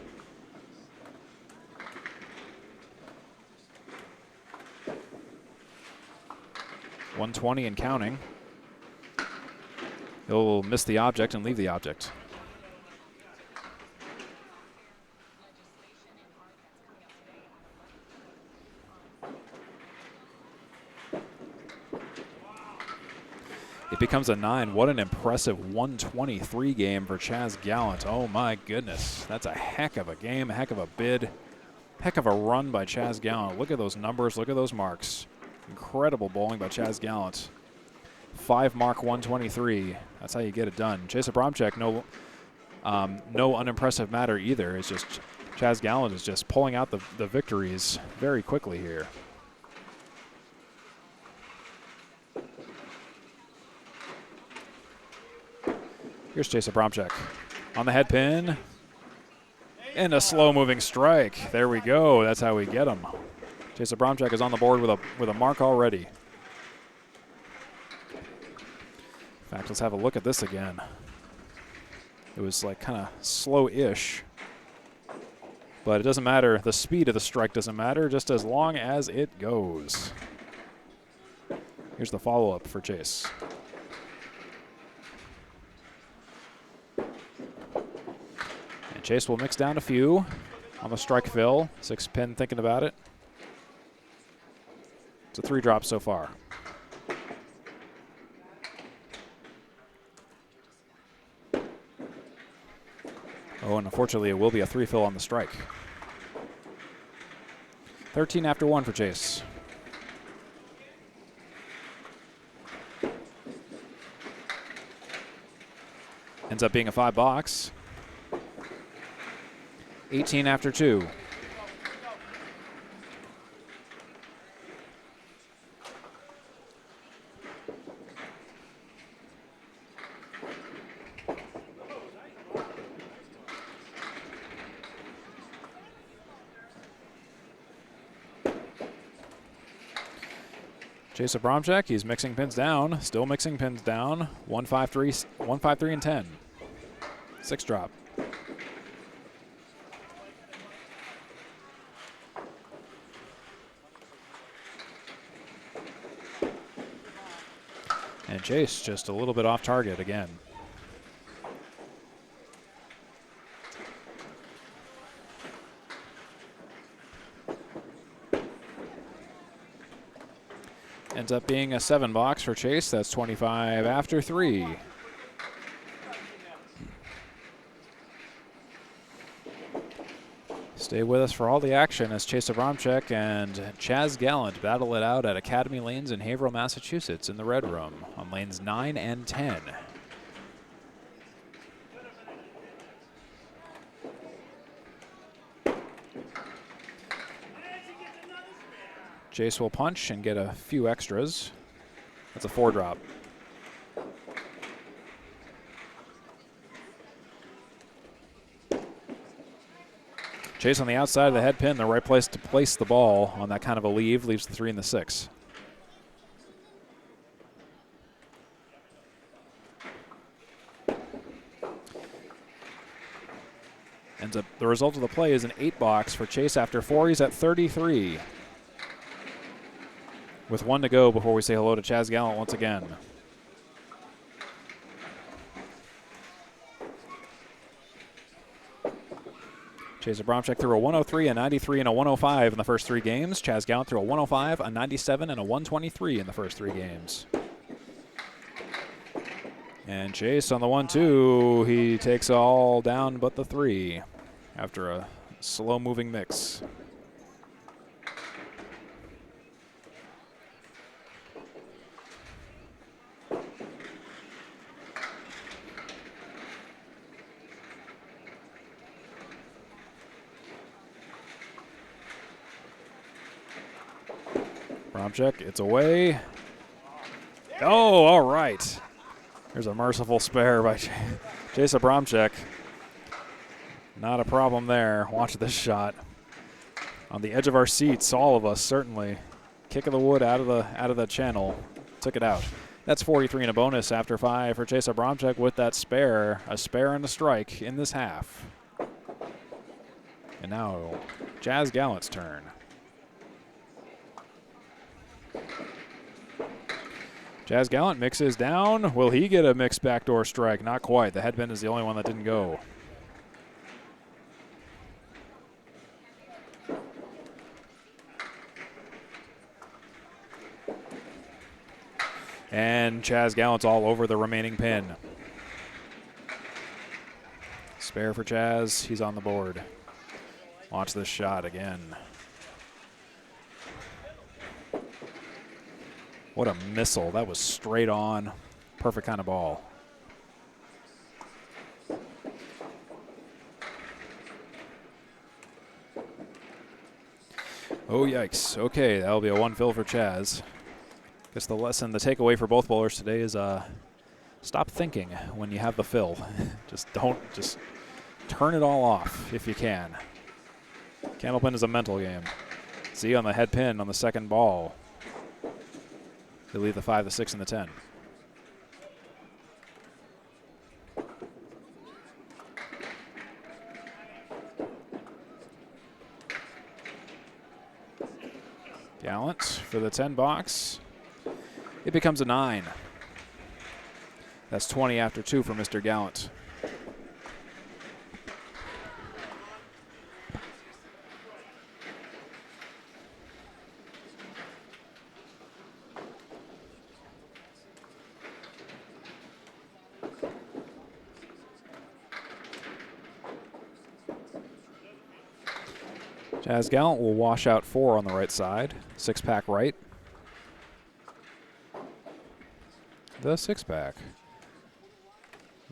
$120 and counting. He'll miss the object and leave the object. It becomes a 9. What an impressive 123 game for Chas Gallant. Oh my goodness. That's a heck of a game, a heck of a bid, heck of a run by Chas Gallant. Look at those numbers, look at those marks. Incredible bowling by Chas Gallant. 5 mark 123. That's how you get it done. Chase Abramczyk, no unimpressive matter either. It's just Chas Gallant is just pulling out the victories very quickly here. Here's Chase Abramczyk on the head pin. And a slow-moving strike. There we go. That's how we get him. Chase Abramczyk is on the board with a mark already. In fact, let's have a look at this again. It was like kind of slow-ish. But it doesn't matter. The speed of the strike doesn't matter, just as long as it goes. Here's the follow-up for Chase. Chase will mix down a few on the strike fill. 6-pin thinking about it. It's a 3-drop so far. Oh, and unfortunately it will be a 3-fill on the strike. 13 after 1 for Chase. Ends up being a 5-box. 18 after 2. Chase Abramczyk, he's mixing pins down, still mixing pins down. 1-5-3 and 10. 6-drop. And Chase just a little bit off target again. Ends up being a 7-box for Chase. That's 25 after 3. Stay with us for all the action as Chase Abramczyk and Chas Gallant battle it out at Academy Lanes in Haverhill, Massachusetts in the Red Room on lanes 9 and 10. Chase will punch and get a few extras. That's a 4-drop. Chase on the outside of the head pin, the right place to place the ball on that kind of a leave, leaves the 3 and the 6. Ends up, the result of the play is an 8-box for Chase after 4. He's at 33. With 1 to go before we say hello to Chas Gallant once again. Chase Abramczyk threw a 103, a 93, and a 105 in the first 3 games. Chas Gallant threw a 105, a 97, and a 123 in the first 3 games. And Chase on the 1-2, he takes all down but the 3 after a slow-moving mix. Abramczyk, it's away. Oh, all right. There's a merciful spare by Chase Abramczyk. Not a problem there. Watch this shot. On the edge of our seats, all of us certainly. Kick of the wood out of the channel. Took it out. That's 43 and a bonus after 5 for Chase Abramczyk with that spare. A spare and a strike in this half. And now Chas Gallant's turn. Chas Gallant mixes down. Will he get a mixed backdoor strike? Not quite. The headband is the only one that didn't go. And Chas Gallant's all over the remaining pin. Spare for Chas. He's on the board. Watch this shot again. What a missile. That was straight on. Perfect kind of ball. Oh, yikes. Okay, that'll be a 1 fill for Chas. Guess the lesson, the takeaway for both bowlers today is stop thinking when you have the fill. Just turn it all off if you can. Candlepin is a mental game. See on the head pin on the second ball. They leave the 5, the 6, and the 10. Gallant for the 10 box. It becomes a 9. That's 20 after 2 for Mr. Gallant. Chas Gallant will wash out 4 on the right side. 6-pack right. The 6-pack.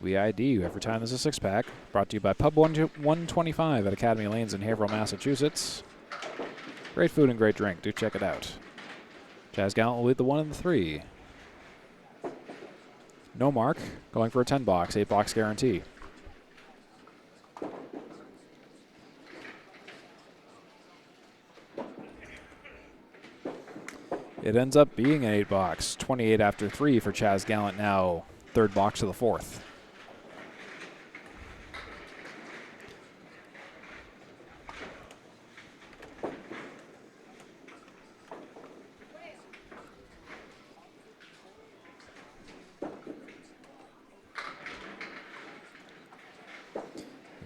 We ID you every time there's a 6-pack. Brought to you by Pub 125 at Academy Lanes in Haverhill, Massachusetts. Great food and great drink. Do check it out. Chas Gallant will lead the 1 and the 3. No mark. Going for a 10-box, 8-box guarantee. It ends up being an 8-box. 28 after 3 for Chas Gallant now. 3rd box to the 4th.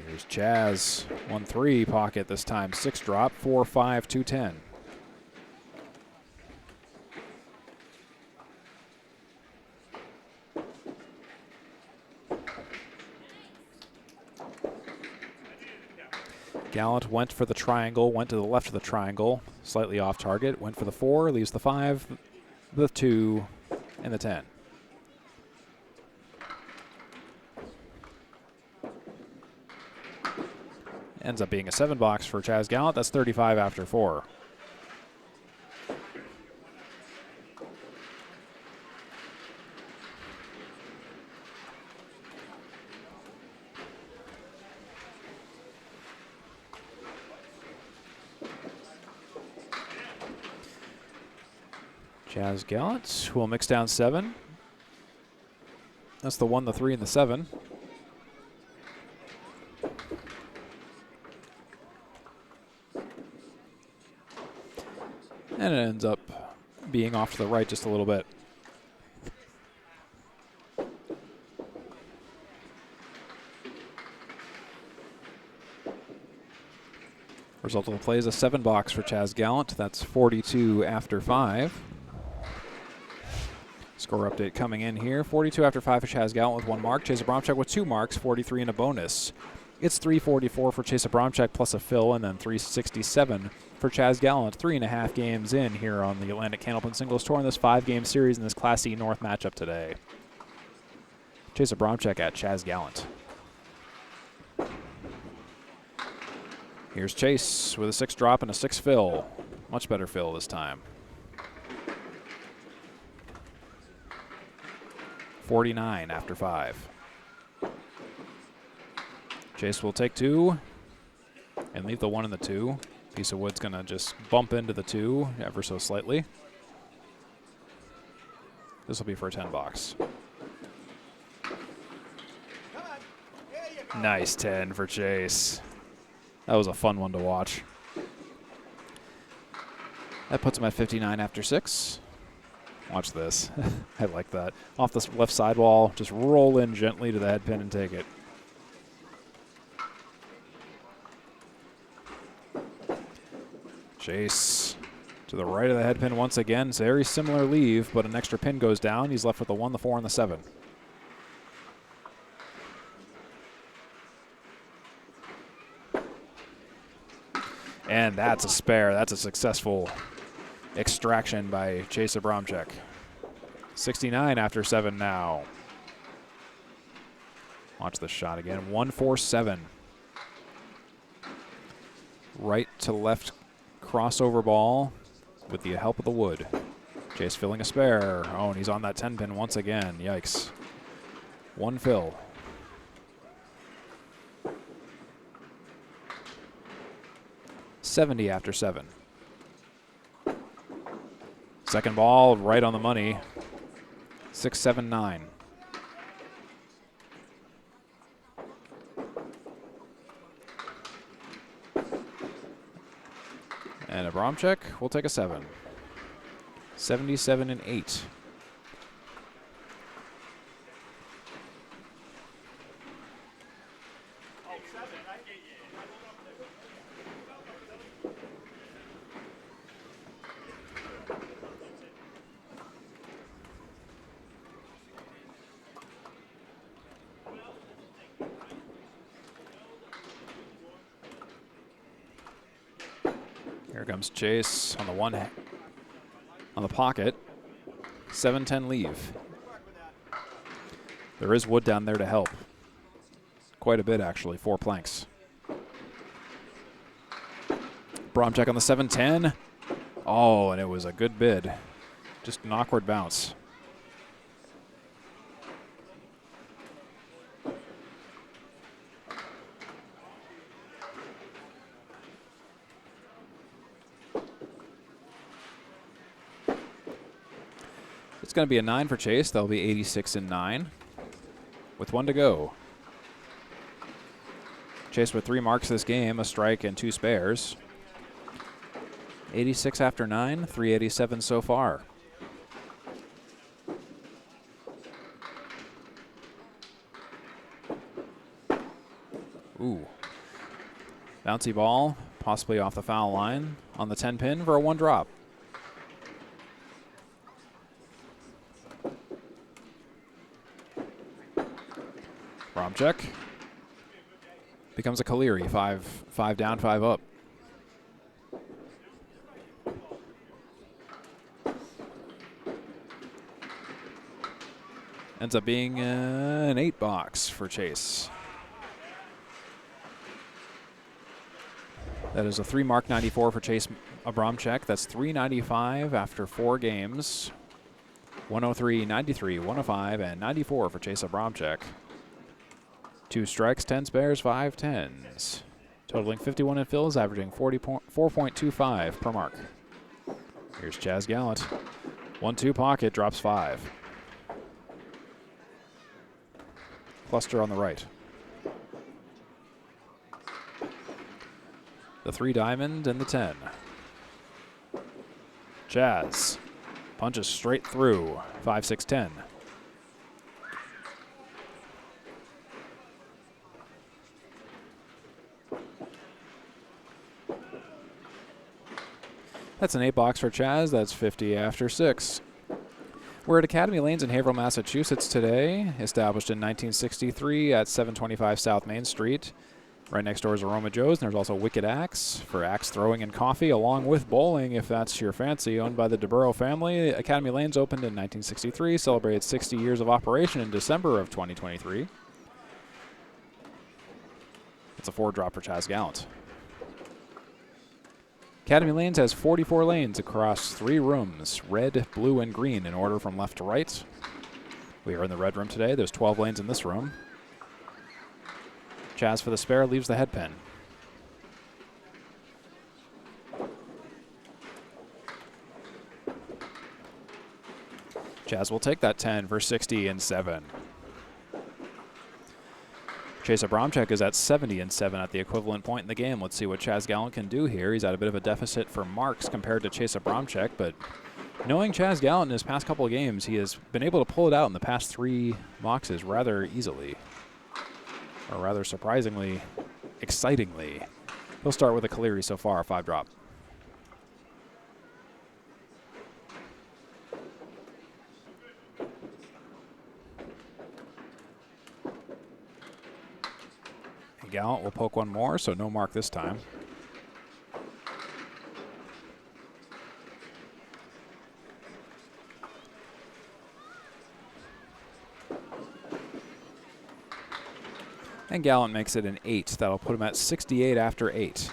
Here's Chas. 1-3 pocket this time. 6 drop. 4-5, 2-10. Gallant went for the triangle, went to the left of the triangle, slightly off target, went for the 4, leaves the 5, the 2, and the 10. Ends up being a 7-box for Chas Gallant. That's 35 after 4. Chas Gallant will mix down 7. That's the 1, the 3, and the 7. And it ends up being off to the right just a little bit. Result of the play is a 7-box for Chas Gallant. That's 42 after 5. Score update coming in here. 42 after 5 for Chas Gallant with 1 mark. Chase Abramczyk with 2 marks, 43 and a bonus. It's 344 for Chase Abramczyk plus a fill, and then 367 for Chas Gallant. 3.5 games in here on the Atlantic Candlepin Singles Tour in this 5-game series in this Class E North matchup today. Chase Abramczyk at Chas Gallant. Here's Chase with a 6 drop and a 6 fill. Much better fill this time. 49 after 5. Chase will take 2 and leave the 1 and the 2. Piece of wood's gonna just bump into the 2 ever so slightly. This will be for a 10-box. Nice 10 for Chase. That was a fun one to watch. That puts him at 59 after 6. Watch this. I like that. Off the left sidewall, just roll in gently to the head pin and take it. Chase to the right of the head pin once again. Very similar leave, but an extra pin goes down. He's left with the 1, the 4, and the 7. And that's a spare. That's a successful extraction by Chase Abramczyk. 69 after 7 now. Watch this shot again. 1-4-7. Right to left crossover ball with the help of the wood. Chase filling a spare. Oh, and he's on that 10 pin once again. Yikes. 1 fill. $70 after 7. Second ball right on the money. 6-7-9. And Abramczyk will take a 7. 77 and 8. Here comes Chase on the on the pocket. 7-10 leave. There is wood down there to help. Quite a bit, actually. 4 planks. Abramczyk on the 7-10. Oh, and it was a good bid. Just an awkward bounce. It's going to be a 9 for Chase. That'll be 86 and 9 with 1 to go. Chase with 3 marks this game, a strike and 2 spares. 86 after 9, 387 so far. Ooh. Bouncy ball, possibly off the foul line on the 10 pin for a 1 drop. Abramczyk becomes a Caleri, 5 down, 5 up. Ends up being an 8 box for Chase. That is a 3 mark 94 for Chase Abramczyk. That's 395 after 4 games. 103, 93, 105, and 94 for Chase Abramczyk. 2 strikes, 10 spares, 5 tens. Totaling 51 in fills, averaging 4.25 per mark. Here's Chas Gallant. 1-2 pocket, drops 5. Cluster on the right. The 3 diamond and the 10. Chas punches straight through. 5, 6, 10. That's an 8 box for Chas. That's 50 after 6. We're at Academy Lanes in Haverhill, Massachusetts today, established in 1963 at 725 South Main Street. Right next door is Aroma Joe's, and there's also Wicked Axe for axe throwing and coffee, along with bowling, if that's your fancy. Owned by the DeBurrow family, Academy Lanes opened in 1963, celebrated 60 years of operation in December of 2023. It's a 4 drop for Chas Gallant. Academy Lanes has 44 lanes across 3 rooms, red, blue, and green in order from left to right. We are in the red room today. There's 12 lanes in this room. Chas for the spare leaves the head pin. Chas will take that 10 for 60 and 7. Chase Abramczyk is at 70 and 7 at the equivalent point in the game. Let's see what Chas Gallant can do here. He's at a bit of a deficit for marks compared to Chase Abramczyk, but knowing Chas Gallant in his past couple of games, he has been able to pull it out in the past 3 boxes rather easily, or rather surprisingly, excitingly. He'll start with a Caleri so far, 5 drop. Gallant will poke 1 more, so no mark this time. And Gallant makes it an 8. That'll put him at 68 after 8.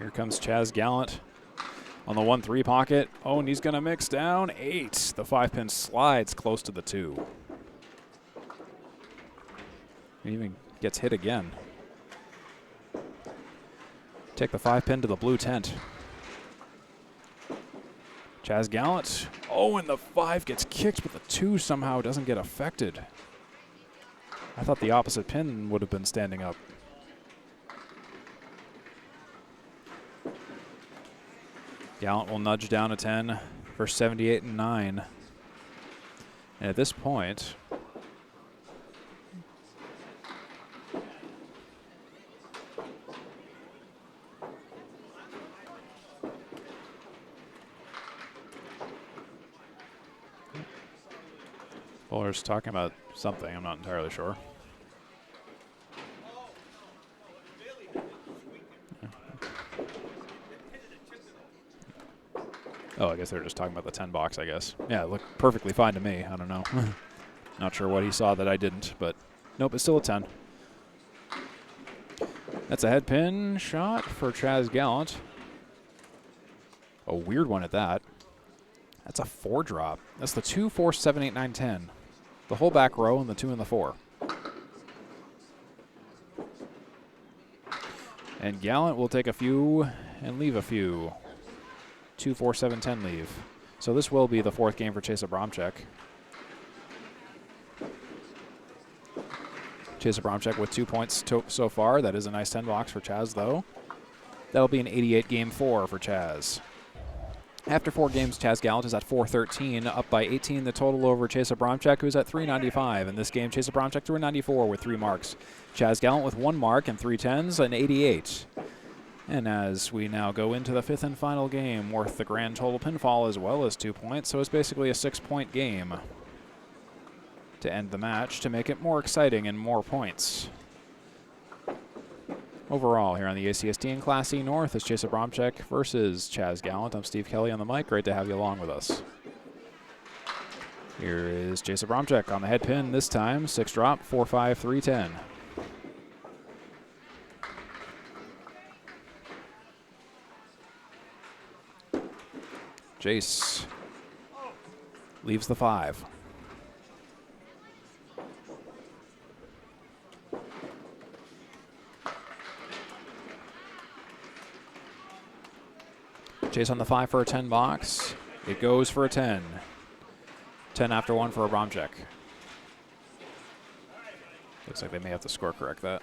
Here comes Chas Gallant on the 1-3 pocket. Oh, and he's going to mix down 8. The 5-pin slides close to the 2. He even gets hit again. Take the 5-pin to the blue tent. Chas Gallant. Oh, and the 5 gets kicked, but the 2 somehow doesn't get affected. I thought the opposite pin would have been standing up. Gallant will nudge down a 10 for 78 and 9. And at this point, Fuller's talking about something. I'm not entirely sure. Oh, I guess they're just talking about the 10 box, I guess. Yeah, it looked perfectly fine to me. I don't know. Not sure what he saw that I didn't, but nope, it's still a 10. That's a head pin shot for Chas Gallant. A weird one at that. That's a 4 drop. That's the 2, 4, 7, 8, 9, 10. The whole back row and the 2 and the 4. And Gallant will take a few and leave a few. 2, 4, 7, 10 leave. So this will be the 4th game for Chase Abramczyk. Chase Abramczyk with 2 points so far. That is a nice 10 box for Chas, though. That'll be an 88 game 4 for Chas. After 4 games, Chas Gallant is at 413, up by 18 the total over Chase Abramczyk, who's at 395. In this game, Chase Abramczyk threw a 94 with 3 marks. Chas Gallant with 1 mark and 3 10s, an 88. And as we now go into the 5th and final game, worth the grand total pinfall as well as 2 points, so it's basically a 6-point game to end the match to make it more exciting and more points. Overall, here on the ACST in Class E North, is Chase Abramczyk versus Chas Gallant. I'm Steve Kelly on the mic. Great to have you along with us. Here is Chase Abramczyk on the head pin this time. 6 drop, 4, 5, 3, 10. Chase leaves the 5. Chase on the 5 for a 10 box. It goes for a 10. 10 after 1 for Abramczyk. Looks like they may have to score correct that.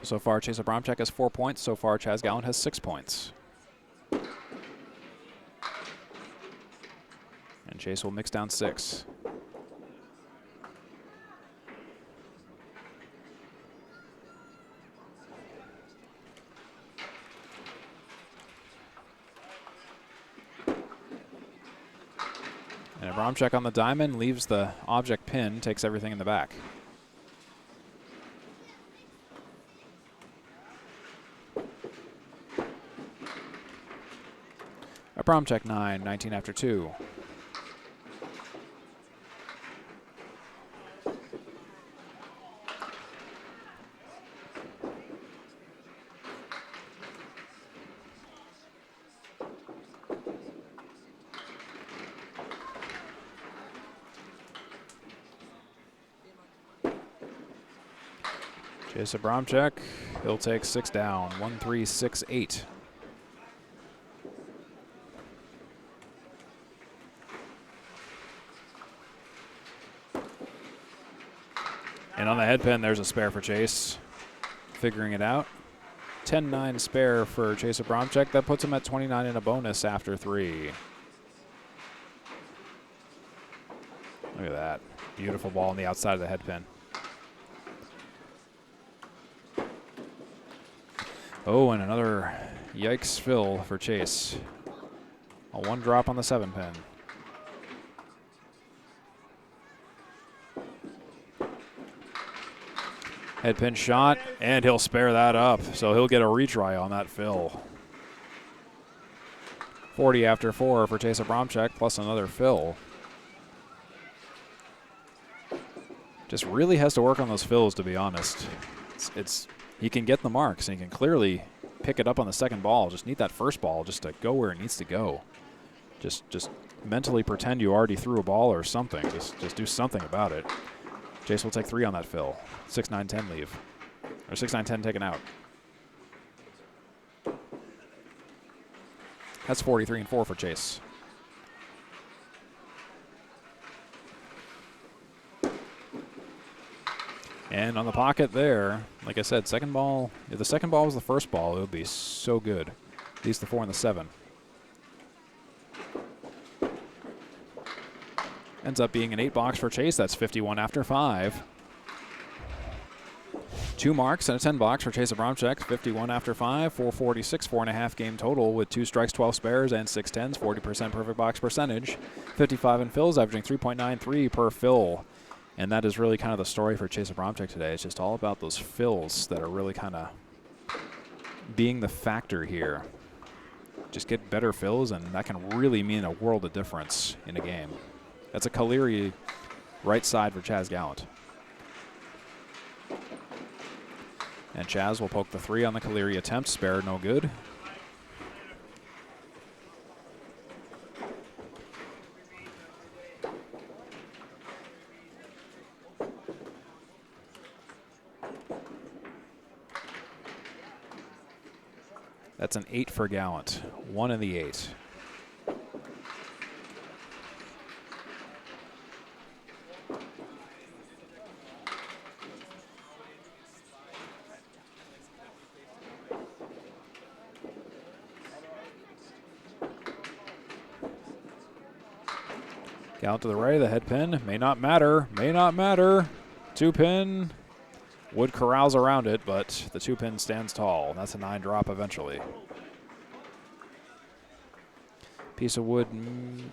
So far, Chase Abramczyk has 4 points. So far, Chas Gallant has 6 points. And Chase will mix down 6. And Abramczyk on the diamond leaves the object pin, takes everything in the back. Abramczyk 9, 19 after 2. Chase Abramczyk, he'll take 6 down, 1, 3, 6, 8. And on the head pin, there's a spare for Chase. Figuring it out. 10-9 spare for Chase Abramczyk. That puts him at 29 in a bonus after 3. Look at that. Beautiful ball on the outside of the head pin. Oh, and another yikes fill for Chase. A 1 drop on the 7 pin. Head pin shot, and he'll spare that up, so he'll get a retry on that fill. 40 after 4 for Chase Abramczyk, plus another fill. Just really has to work on those fills, to be honest. He can get the marks, and he can clearly pick it up on the second ball. Just need that first ball just to go where it needs to go. Just mentally pretend you already threw a ball or something. Just do something about it. Chase will take 3 on that fill. 6, 9, 10 leave. Or 6, 9, 10 taken out. That's 43 and 4 for Chase. And on the pocket there, like I said, second ball, if the second ball was the first ball, it would be so good. These the 4 and the 7. Ends up being an 8 box for Chase. That's 51 after 5. 2 marks and a 10 box for Chase Abramczyk, 51 after 5, 446, 4.5 game total with 2 strikes, 12 spares, and 6 tens, 40% perfect box percentage. 55 in fills, averaging 3.93 per fill. And that is really kind of the story for Chase Abramczyk today. It's just all about those fills that are really kind of being the factor here. Just get better fills, and that can really mean a world of difference in a game. That's a Caleri right side for Chas Gallant. And Chas will poke the 3 on the Caleri attempt. Spare no good. That's an 8 for Gallant. 1 in the 8. Gallant to the right of the head pin. May not matter. May not matter. 2 pin. Wood corrals around it, but the 2 pin stands tall. That's a 9 drop eventually. Piece of wood.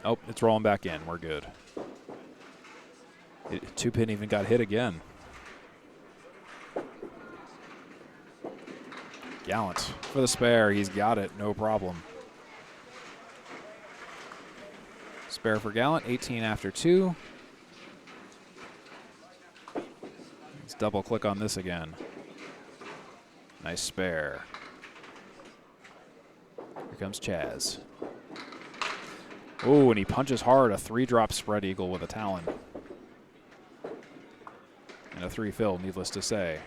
Oh, it's rolling back in. We're good. 2 pin even got hit again. Gallant for the spare. He's got it. No problem. Spare for Gallant, 18 after 2. Let's double click on this again. Nice spare. Here comes Chas. Oh, and he punches hard. A 3 drop spread eagle with a talon. And a 3 fill, needless to say.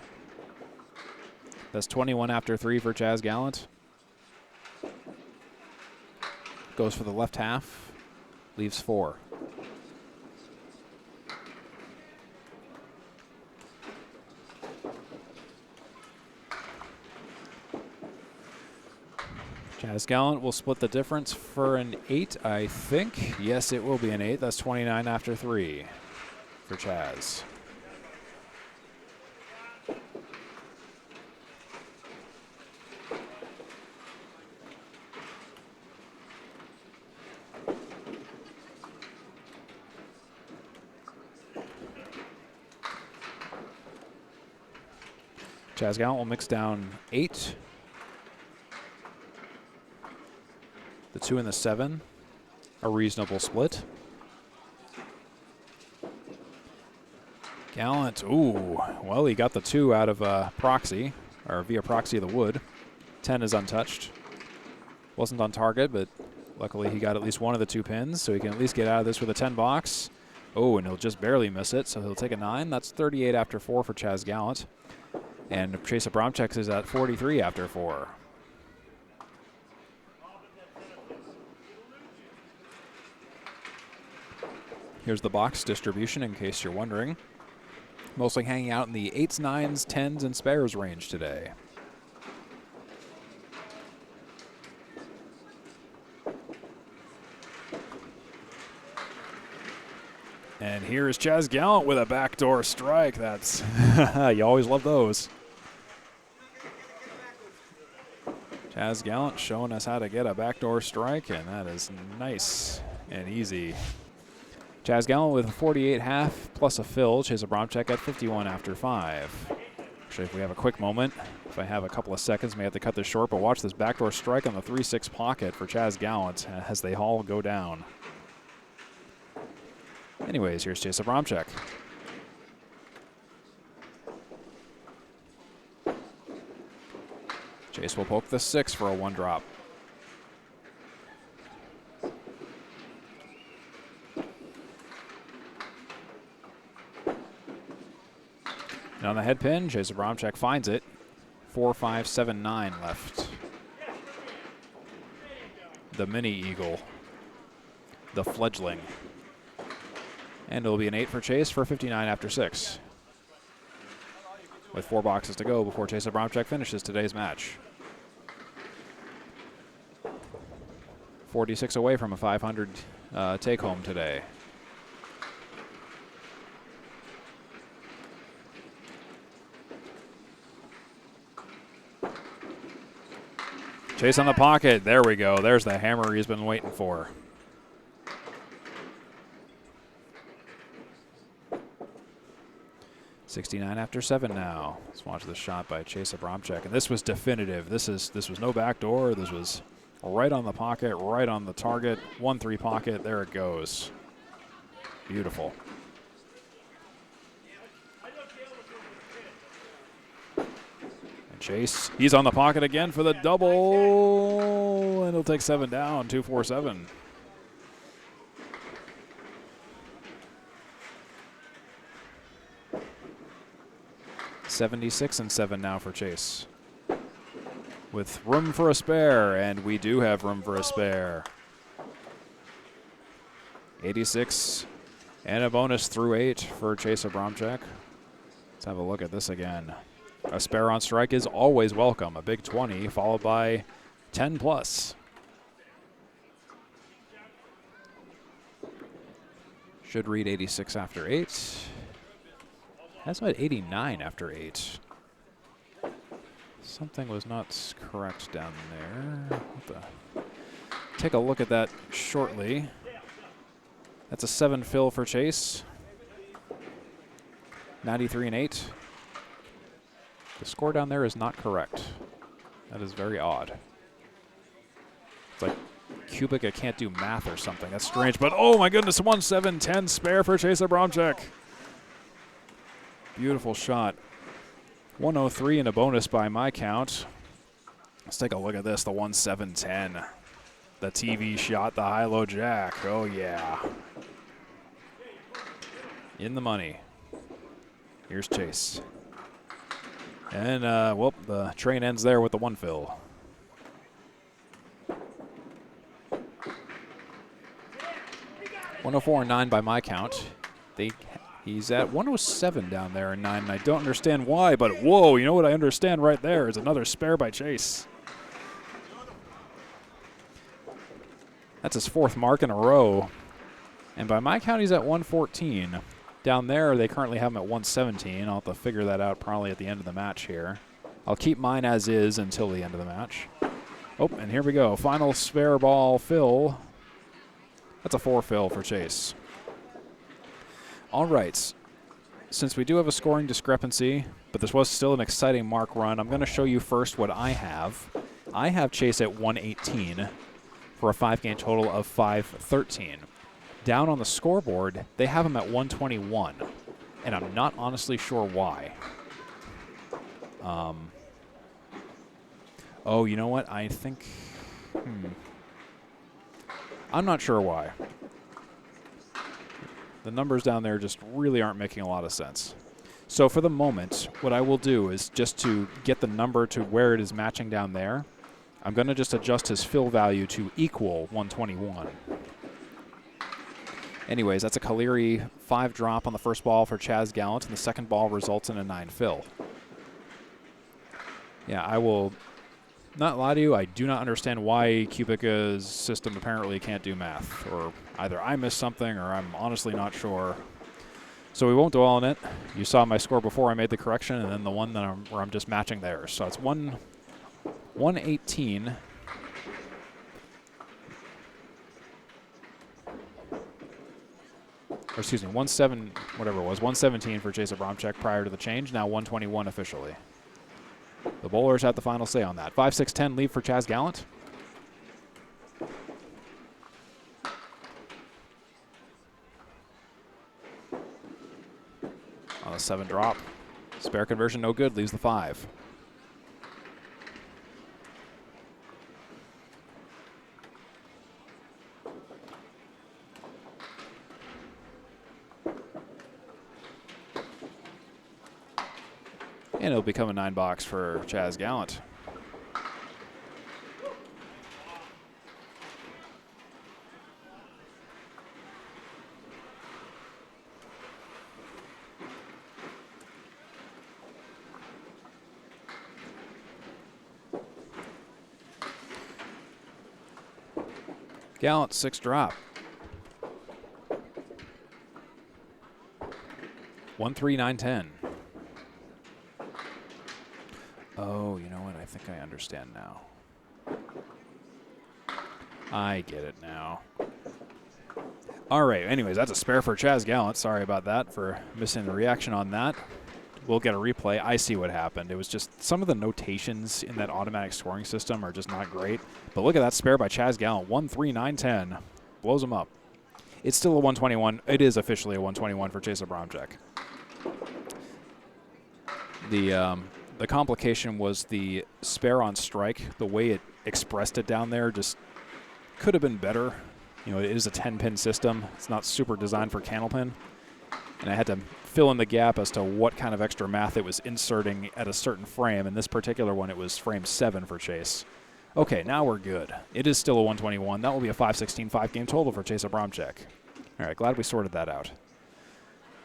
That's 21 after 3 for Chas Gallant. Goes for the left half. Leaves 4. Chas Gallant will split the difference for an 8, I think. Yes, it will be an 8. That's 29 after 3 for Chas. Chas Gallant will mix down 8. The 2 and the 7, a reasonable split. Gallant, ooh, well, he got the 2 out of proxy, or via proxy of the wood. 10 is untouched. Wasn't on target, but luckily he got at least one of the 2 pins, so he can at least get out of this with a 10 box. Oh, and he'll just barely miss it, so he'll take a 9. That's 38 after 4 for Chas Gallant. And Chase Abramczyk is at 43 after 4. Here's the box distribution in case you're wondering. Mostly hanging out in the 8s, 9s, 10s, and spares range today. And here's Chas Gallant with a backdoor strike. That's, you always love those. Chas Gallant showing us how to get a backdoor strike, and that is nice and easy. Chas Gallant with a 48.5 plus a fill. Chase Abramczyk at 51 after 5. Actually, if we have a quick moment, if I have a couple of seconds, may have to cut this short, but watch this backdoor strike on the 3-6 pocket for Chas Gallant as they all go down. Anyways, here's Chase Abramczyk. Chase will poke the 6 for a 1 drop. And on the head pin, Chase Abramczyk finds it. 4, 5, 7, 9 left. The mini eagle. The fledgling. And it'll be an 8 for Chase for 59 after 6. With 4 boxes to go before Chase Abramczyk finishes today's match. 46 away from a 500 take-home today. Chase on the pocket. There we go. There's the hammer he's been waiting for. .69 after 7 now. Let's watch the shot by Chase Abramczyk. And this was definitive. This was no backdoor. This was right on the pocket, right on the target. 1-3 pocket. There it goes. Beautiful. And Chase, he's on the pocket again for the double. And he'll take 7 down. 2-4-7. .76-7 now for Chase. With room for a spare, and we do have room for a spare. 86 and a bonus through 8 for Chase Abramczyk. Let's have a look at this again. A spare on strike is always welcome. A big 20 followed by 10 plus. Should read 86 after 8. Has about 89 after 8. Something was not correct down there. Take a look at that shortly. That's a 7 fill for Chase. 93 and 8. The score down there is not correct. That is very odd. It's like cubic, I can't do math or something. That's strange, but oh my goodness, 1-7-10 spare for Chase Abramczyk. Beautiful shot. 103 and a bonus by my count. Let's take a look at this, the 1-7-10. The TV shot, the high-low jack. Oh, yeah. In the money. Here's Chase. And, well, the train ends there with the 1 fill. .104-9 by my count. He's at 107 down there in 9, and I don't understand why, but whoa, you know what I understand right there is another spare by Chase. That's his 4th mark in a row. And by my count, he's at 114. Down there, they currently have him at 117. I'll have to figure that out probably at the end of the match here. I'll keep mine as is until the end of the match. Oh, and here we go. Final spare ball fill. That's a 4 fill for Chase. All right, since we do have a scoring discrepancy, but this was still an exciting mark run, I'm going to show you first what I have. I have Chase at 118 for a 5-game total of 513. Down on the scoreboard, they have him at 121, and I'm not honestly sure why. Oh, you know what? I think, I'm not sure why. The numbers down there just really aren't making a lot of sense. So for the moment, what I will do is just to get the number to where it is matching down there, I'm going to just adjust his fill value to equal 121. Anyways, that's a Caleri 5 drop on the first ball for Chas Gallant, and the second ball results in a 9 fill. Yeah, I will not lie to you, I do not understand why Kubica's system apparently can't do math, or either I missed something or I'm honestly not sure. So we won't dwell on it. You saw my score before I made the correction, and then the one that where I'm just matching theirs. So it's 118. Or excuse me, 117 for Chase Abramczyk prior to the change, now 121 officially. The bowlers had the final say on that. 5-6-10 lead for Chas Gallant. On a 7 drop. Spare conversion no good, leaves the 5. And it'll become a 9 box for Chas Gallant. Gallant 6 drop. 1-3-9-10. Oh, you know what? I think I understand now. I get it now. All right, anyways, that's a spare for Chas Gallant. Sorry about that for missing the reaction on that. We'll get a replay. I see what happened. It was just some of the notations in that automatic scoring system are just not great. But look at that spare by Chas Gallant. 1-3-9-10. Blows him up. It's still a 121. It is officially a 121 for Chase Abramczyk. The complication was the spare on strike. The way it expressed it down there just could have been better. You know, it is a 10-pin system. It's not super designed for Candlepin. And I had to fill in the gap as to what kind of extra math it was inserting at a certain frame. In this particular one, it was frame 7 for Chase. Okay, now we're good. It is still a 121. That will be a 5-16 5-game total for Chase Abramczyk. All right, glad we sorted that out.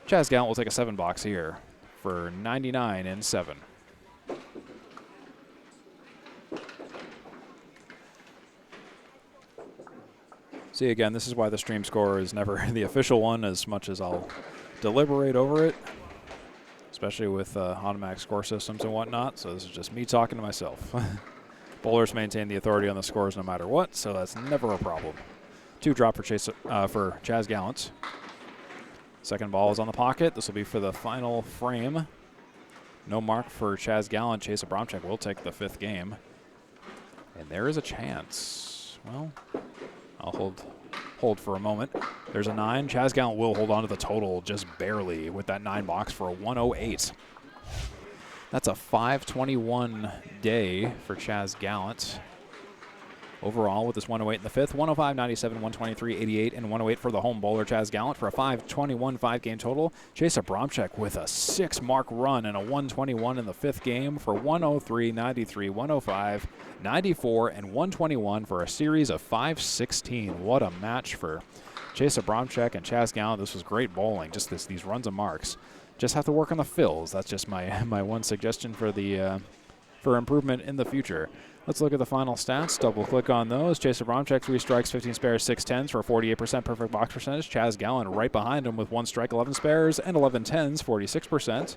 Chas Gallant will take a 7-box here for 99 and 7. See, again, this is why the stream score is never the official one, as much as I'll deliberate over it, especially with automatic score systems and whatnot. So this is just me talking to myself. Bowlers maintain the authority on the scores no matter what, so that's never a problem. 2 drop for Chas Gallant. Second ball is on the pocket. This will be for the final frame. No mark for Chas Gallant. Chase Abramczyk will take the 5th game. And there is a chance. Well, I'll hold for a moment. There's a 9. Chas Gallant will hold on to the total just barely with that 9 box for a 108. That's a 521 day for Chas Gallant. Overall, with this 108 in the 5th, 105, 97, 123, 88, and 108 for the home bowler Chas Gallant for a 521 5-game total. Chase Abramczyk with a 6-mark run and a 121 in the 5th game for 103, 93, 105, 94, and 121 for a series of 516. What a match for Chase Abramczyk and Chas Gallant. This was great bowling, just these runs and marks. Just have to work on the fills. That's just my one suggestion for the for improvement in the future. Let's look at the final stats. Double-click on those. Chase Abramczyk, 3 strikes, 15 spares, 6 tens for a 48% perfect box percentage. Chas Gallant right behind him with 1 strike, 11 spares, and 11 tens, 46%.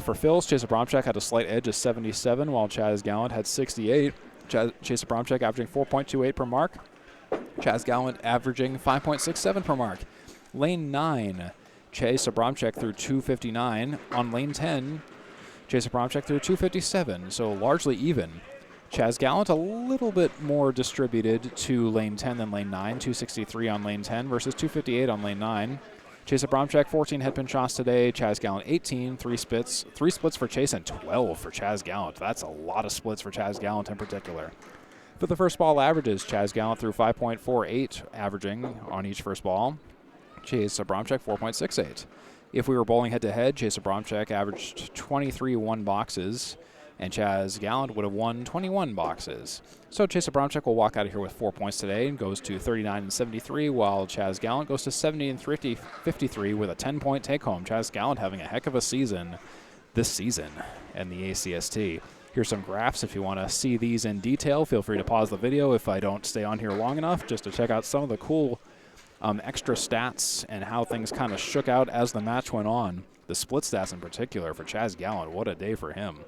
For fills, Chase Abramczyk had a slight edge of 77, while Chas Gallant had 68. Chase Abramczyk averaging 4.28 per mark. Chas Gallant averaging 5.67 per mark. Lane 9, Chase Abramczyk threw 259. On lane 10, Chase Abramczyk threw 257, so largely even. Chas Gallant a little bit more distributed to lane 10 than lane 9, 263 on lane 10 versus 258 on lane 9. Chase Abramczyk, 14 headpin shots today. Chas Gallant, 18, 3 splits. 3 splits for Chase and 12 for Chas Gallant. That's a lot of splits for Chas Gallant in particular. For the first ball averages, Chas Gallant threw 5.48 averaging on each first ball. Chase Abramczyk, 4.68. If we were bowling head-to-head, Chase Abramczyk averaged 23 1-boxes, and Chas Gallant would have won 21 boxes. So Chase Abramczyk will walk out of here with 4 points today and goes to 39 and 73, while Chas Gallant goes to 70 and 53 with a 10-point take-home. Chas Gallant having a heck of a season this season in the ACST. Here's some graphs. If you want to see these in detail, feel free to pause the video if I don't stay on here long enough, just to check out some of the cool extra stats and how things kind of shook out as the match went on. The split stats in particular for Chas Gallant, what a day for him.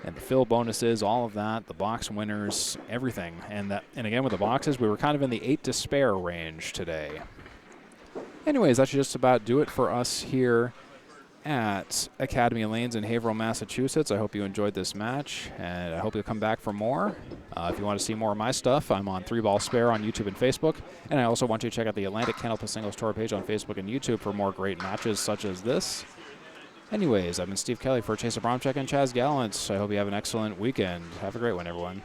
And the fill bonuses, all of that, the box winners, everything. And again, with the boxes, we were kind of in the 8 to spare range today. Anyways, that should just about do it for us here at Academy Lanes in Haverhill, Massachusetts. I hope you enjoyed this match, and I hope you'll come back for more. If you want to see more of my stuff, I'm on 3-Ball Spare on YouTube and Facebook, and I also want you to check out the Atlantic Candlepin Singles Tour page on Facebook and YouTube for more great matches such as this. Anyways, I've been Steve Kelly for Chase Abramczyk and Chas Gallant. I hope you have an excellent weekend. Have a great one, everyone.